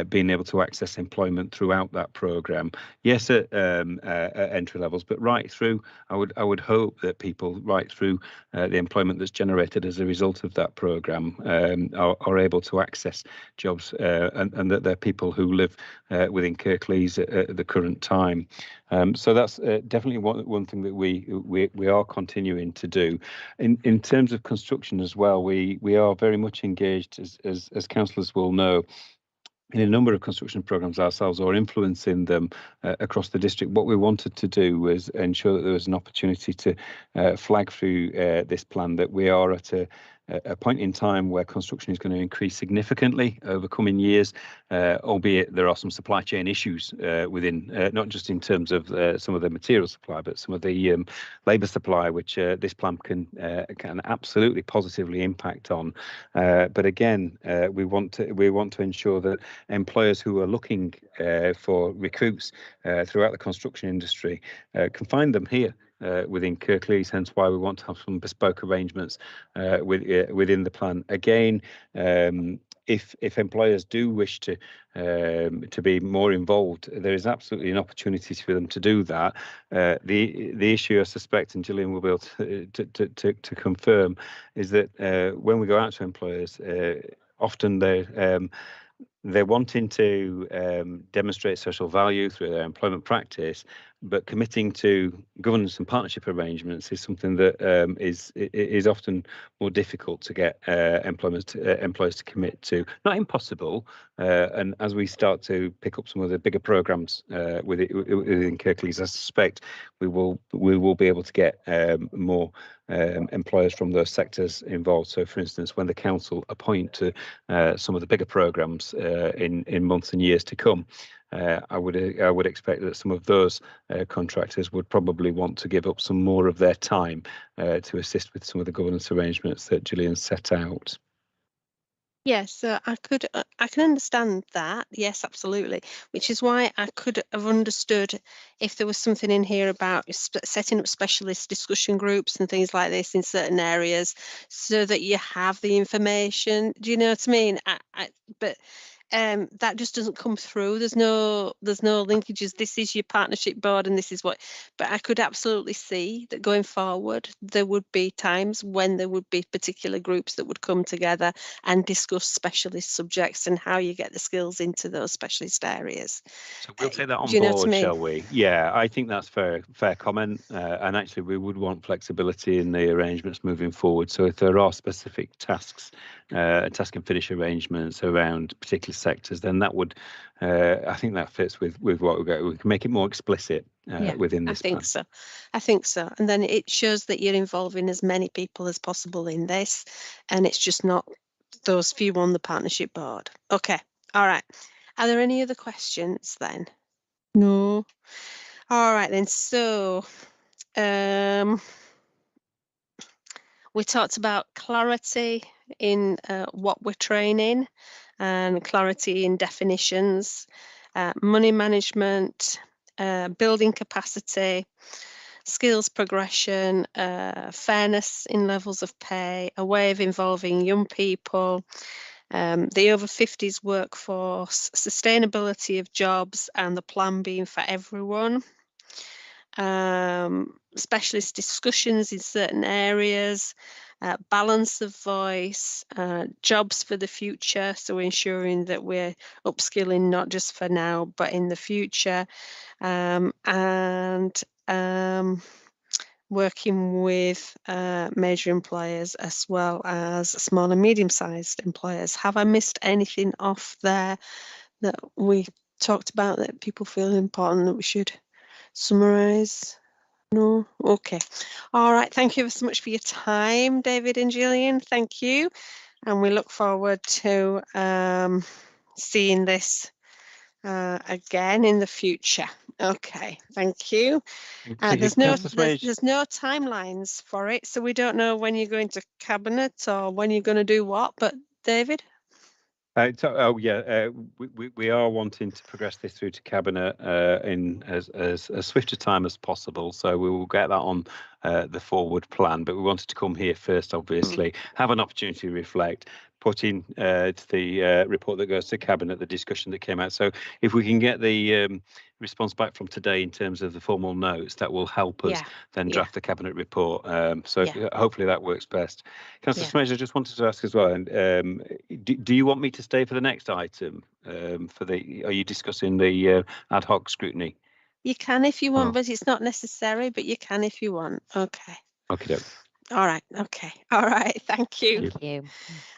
being able to access employment throughout that programme. Yes, at entry levels, but right through. I would hope that people right through the employment that's generated as a result of that programme are able to access jobs, and that they're people who live within Kirklees at the current time. So that's definitely one thing that we are continuing to do. In terms of construction as well, we are very much engaged, as councillors will know, in a number of construction programmes ourselves, or influencing them across the district. What we wanted to do was ensure that there was an opportunity to flag through this plan that we are at a point in time where construction is going to increase significantly over coming years, albeit there are some supply chain issues within, not just in terms of some of the material supply, but some of the labour supply, which this plan can absolutely positively impact on. But again, we want to ensure that employers who are looking for recruits throughout the construction industry can find them here within Kirklees, hence why we want to have some bespoke arrangements within the plan. Again, if employers do wish to be more involved, there is absolutely an opportunity for them to do that. The issue, I suspect, and Gillian will be able to confirm, is that when we go out to employers, often they're wanting to demonstrate social value through their employment practice, but committing to governance and partnership arrangements is something that is often more difficult to get employers to commit to. Not impossible, and as we start to pick up some of the bigger programmes within Kirklees, I suspect we will be able to get more employers from those sectors involved. So, for instance, when the council appoint to some of the bigger programmes in months and years to come, I would expect that some of those contractors would probably want to give up some more of their time to assist with some of the governance arrangements that Gillian set out. Yes, so I can understand that. Yes, absolutely. Which is why I could have understood if there was something in here about setting up specialist discussion groups and things like this in certain areas, so that you have the information. Do you know what I mean? But that just doesn't come through. There's no linkages. This is your partnership board, and this is what. But I could absolutely see that going forward, there would be times when there would be particular groups that would come together and discuss specialist subjects and how you get the skills into those specialist areas. So we'll take that on Do you know what I board, mean? shall we? Yeah, I think that's fair comment. And actually, we would want flexibility in the arrangements moving forward. So if there are specific tasks, task and finish arrangements around particular sectors, then that would, I think that fits with what we got. We can make it more explicit within this plan. I think so. And then it shows that you're involving as many people as possible in this, and it's just not those few on the partnership board. Okay. All right. Are there any other questions then? No. All right then. So we talked about clarity in what we're training and clarity in definitions, money management, building capacity, skills progression, fairness in levels of pay, a way of involving young people, the over 50s workforce, sustainability of jobs and the plan being for everyone, specialist discussions in certain areas, balance of voice, jobs for the future, so ensuring that we're upskilling not just for now but in the future, and working with major employers as well as small and medium-sized employers. Have I missed anything off there that we talked about that people feel important that we should summarise? No? Okay. All right. Thank you so much for your time, David and Gillian. Thank you. And we look forward to seeing this again in the future. Okay. Thank you. There's no timelines for it, so we don't know when you're going to cabinet or when you're going to do what. But David? We are wanting to progress this through to cabinet in as swift a time as possible. So we will get that on the forward plan. But we wanted to come here first, obviously, have an opportunity to reflect, put in to the report that goes to cabinet, the discussion that came out. So if we can get the response back from today in terms of the formal notes, that will help us then draft the cabinet report. Hopefully that works best. Councillor Smays, I just wanted to ask as well, do you want me to stay for the next item? Are you discussing the ad hoc scrutiny? You can if you want, but it's not necessary, but you can if you want. Okay. Okay. All right. Okay. All right. Thank you. Thank you.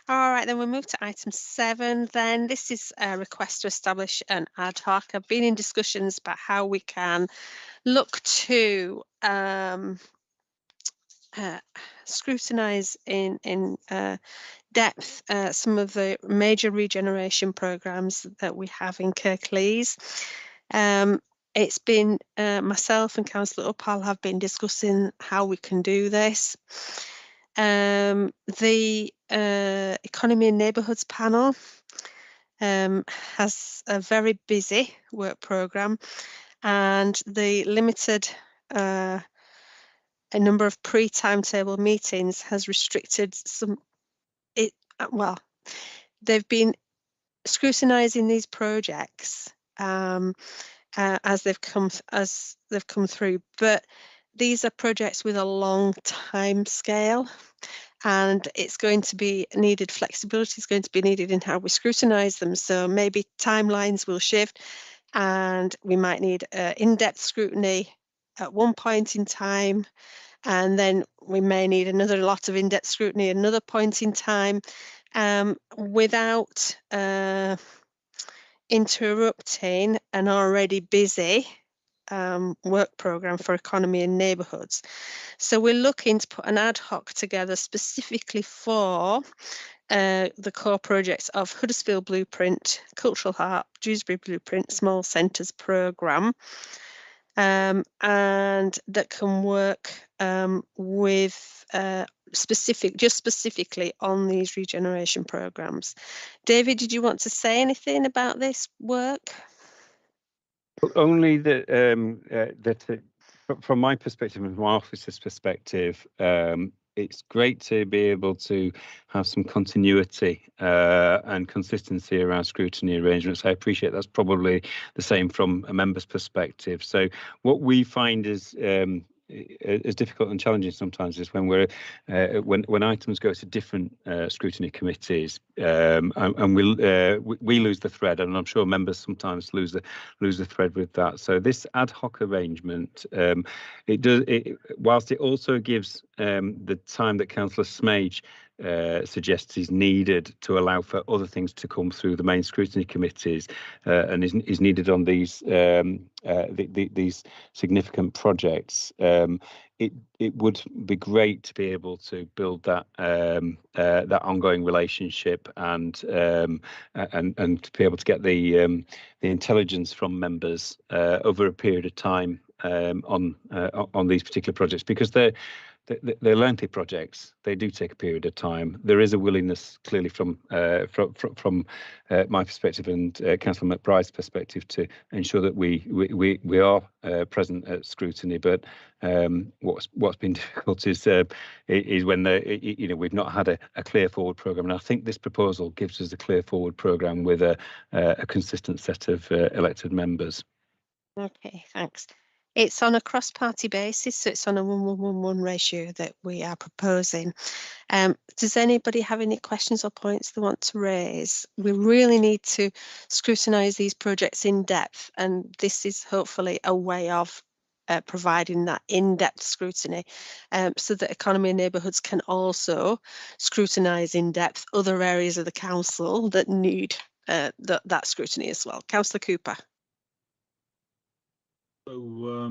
All right, then we'll move to item 7. Then this is a request to establish an ad hoc. I've been in discussions about how we can look to scrutinise in depth some of the major regeneration programmes that we have in Kirklees. It's been myself and Councillor Uppal have been discussing how we can do this. The Economy and Neighbourhoods panel has a very busy work programme, and the limited a number of pre-timetable meetings has restricted some. They've been scrutinising these projects as they've come through, but these are projects with a long time scale, and it's going to be needed. Flexibility is going to be needed in how we scrutinise them. So maybe timelines will shift, and we might need in-depth scrutiny at one point in time, and then we may need another lot of in-depth scrutiny at another point in time, without interrupting an already busy work programme for economy and neighbourhoods. So we're looking to put an ad hoc together specifically for the core projects of Huddersfield Blueprint, Cultural Heart, Dewsbury Blueprint, Small Centres Programme, and that can work with specifically on these regeneration programmes. David, did you want to say anything about this work? Only that from my perspective and from my office's perspective, it's great to be able to have some continuity and consistency around scrutiny arrangements. I appreciate that's probably the same from a member's perspective. So what we find is as difficult and challenging sometimes is when we're when items go to different scrutiny committees, and we lose the thread, and I'm sure members sometimes lose the thread with that. So this ad hoc arrangement, whilst it also gives the time that Councillor Smage suggests is needed to allow for other things to come through the main scrutiny committees, and is needed on these significant projects. It would be great to be able to build that that ongoing relationship and to be able to get the intelligence from members over a period of time on these particular projects, because they're lengthy projects. They do take a period of time. There is a willingness, clearly, from my perspective and Councillor McBride's perspective, to ensure that we are present at scrutiny. But what's been difficult is when we've not had a clear forward programme. And I think this proposal gives us a clear forward programme with a consistent set of elected members. Okay, thanks. It's on a cross-party basis, so it's on a 1:1:1 ratio that we are proposing. Does anybody have any questions or points they want to raise? We really need to scrutinise these projects in depth, and this is hopefully a way of providing that in-depth scrutiny, so that Economy and Neighbourhoods can also scrutinise in depth other areas of the council that need that scrutiny as well. Councillor Cooper. So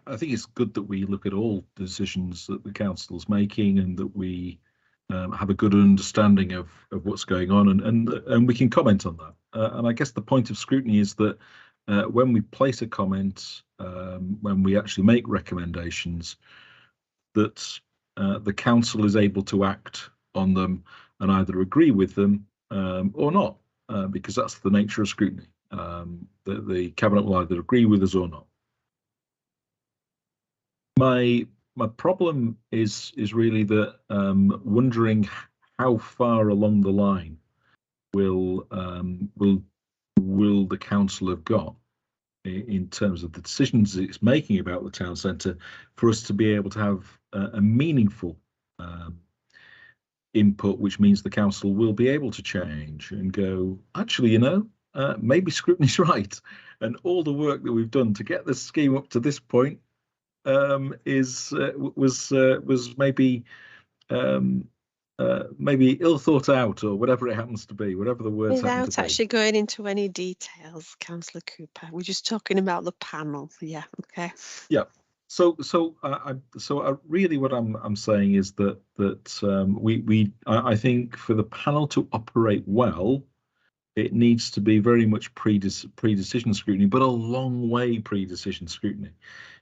I think it's good that we look at all decisions that the council's making, and that we have a good understanding of what's going on, and we can comment on that. And I guess the point of scrutiny is that when we place a comment, when we actually make recommendations, that the council is able to act on them and either agree with them or not, because that's the nature of scrutiny. The Cabinet will either agree with us or not. My problem is really that wondering how far along the line will the council have got in terms of the decisions it's making about the town centre, for us to be able to have a meaningful input, which means the council will be able to change and go, actually, maybe scrutiny's right, and all the work that we've done to get this scheme up to this point was maybe ill thought out, or whatever it happens to be, whatever the words happen to be. Without actually going into any details, Councillor Cooper, we're just talking about the panel. Yeah. Okay. Yeah. So really what I'm saying is that I think for the panel to operate well, it needs to be very much pre-decision scrutiny, but a long way pre-decision scrutiny.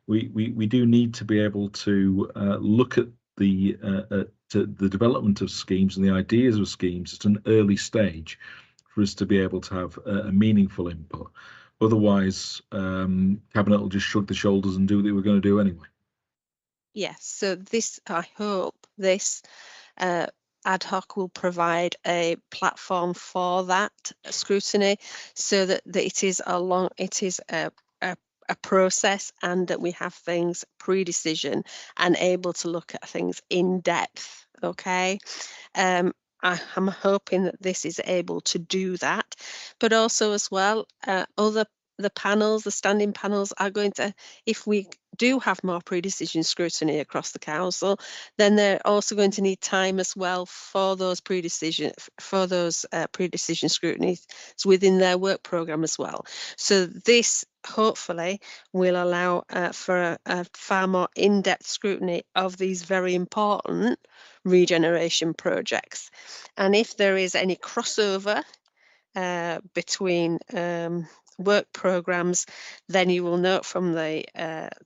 We do need to be able to look at the development of schemes and the ideas of schemes at an early stage for us to be able to have a meaningful input. Otherwise, Cabinet will just shrug the shoulders and do what they were going to do anyway. Yes, so I hope this ad hoc will provide a platform for that scrutiny, so that it is a process, and that we have things pre-decision and able to look at things in depth. Okay. I'm hoping that this is able to do that, but also as well, the panels, the standing panels are going to, if we do have more pre-decision scrutiny across the council, then they're also going to need time as well for those pre-decision scrutinies within their work programme as well. So this hopefully will allow for a far more in-depth scrutiny of these very important regeneration projects. And if there is any crossover between work programs, then you will note from the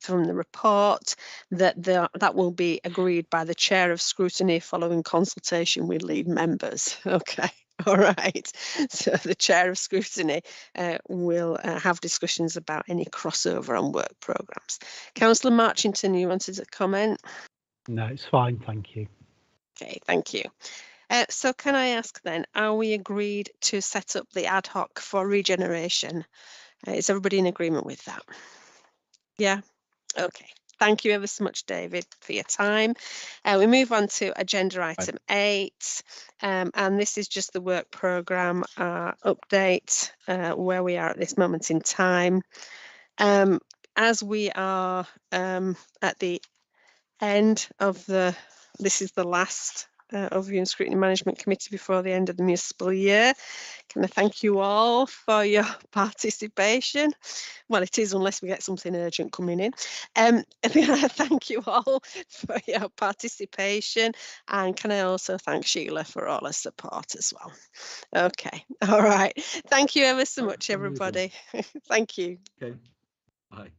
report that that will be agreed by the chair of scrutiny following consultation with lead members. Okay. All right. So the chair of scrutiny will have discussions about any crossover on work programs. Councillor Marchington, you wanted to comment? No, it's fine, thank you. Okay, thank you. So can I ask then, are we agreed to set up the ad hoc for regeneration? Is everybody in agreement with that? Yeah? Okay. Thank you ever so much, David, for your time. We move on to agenda item 8, and this is just the work programme update, where we are at this moment in time. As we are at the end of this is the last Overview and Scrutiny Management Committee before the end of the municipal year. Can I thank you all for your participation? Well, it is, unless we get something urgent coming in. Thank you all for your participation, and can I also thank Sheila for all her support as well. Okay, all right. Thank you ever so much, everybody. Thank you. Okay. Bye.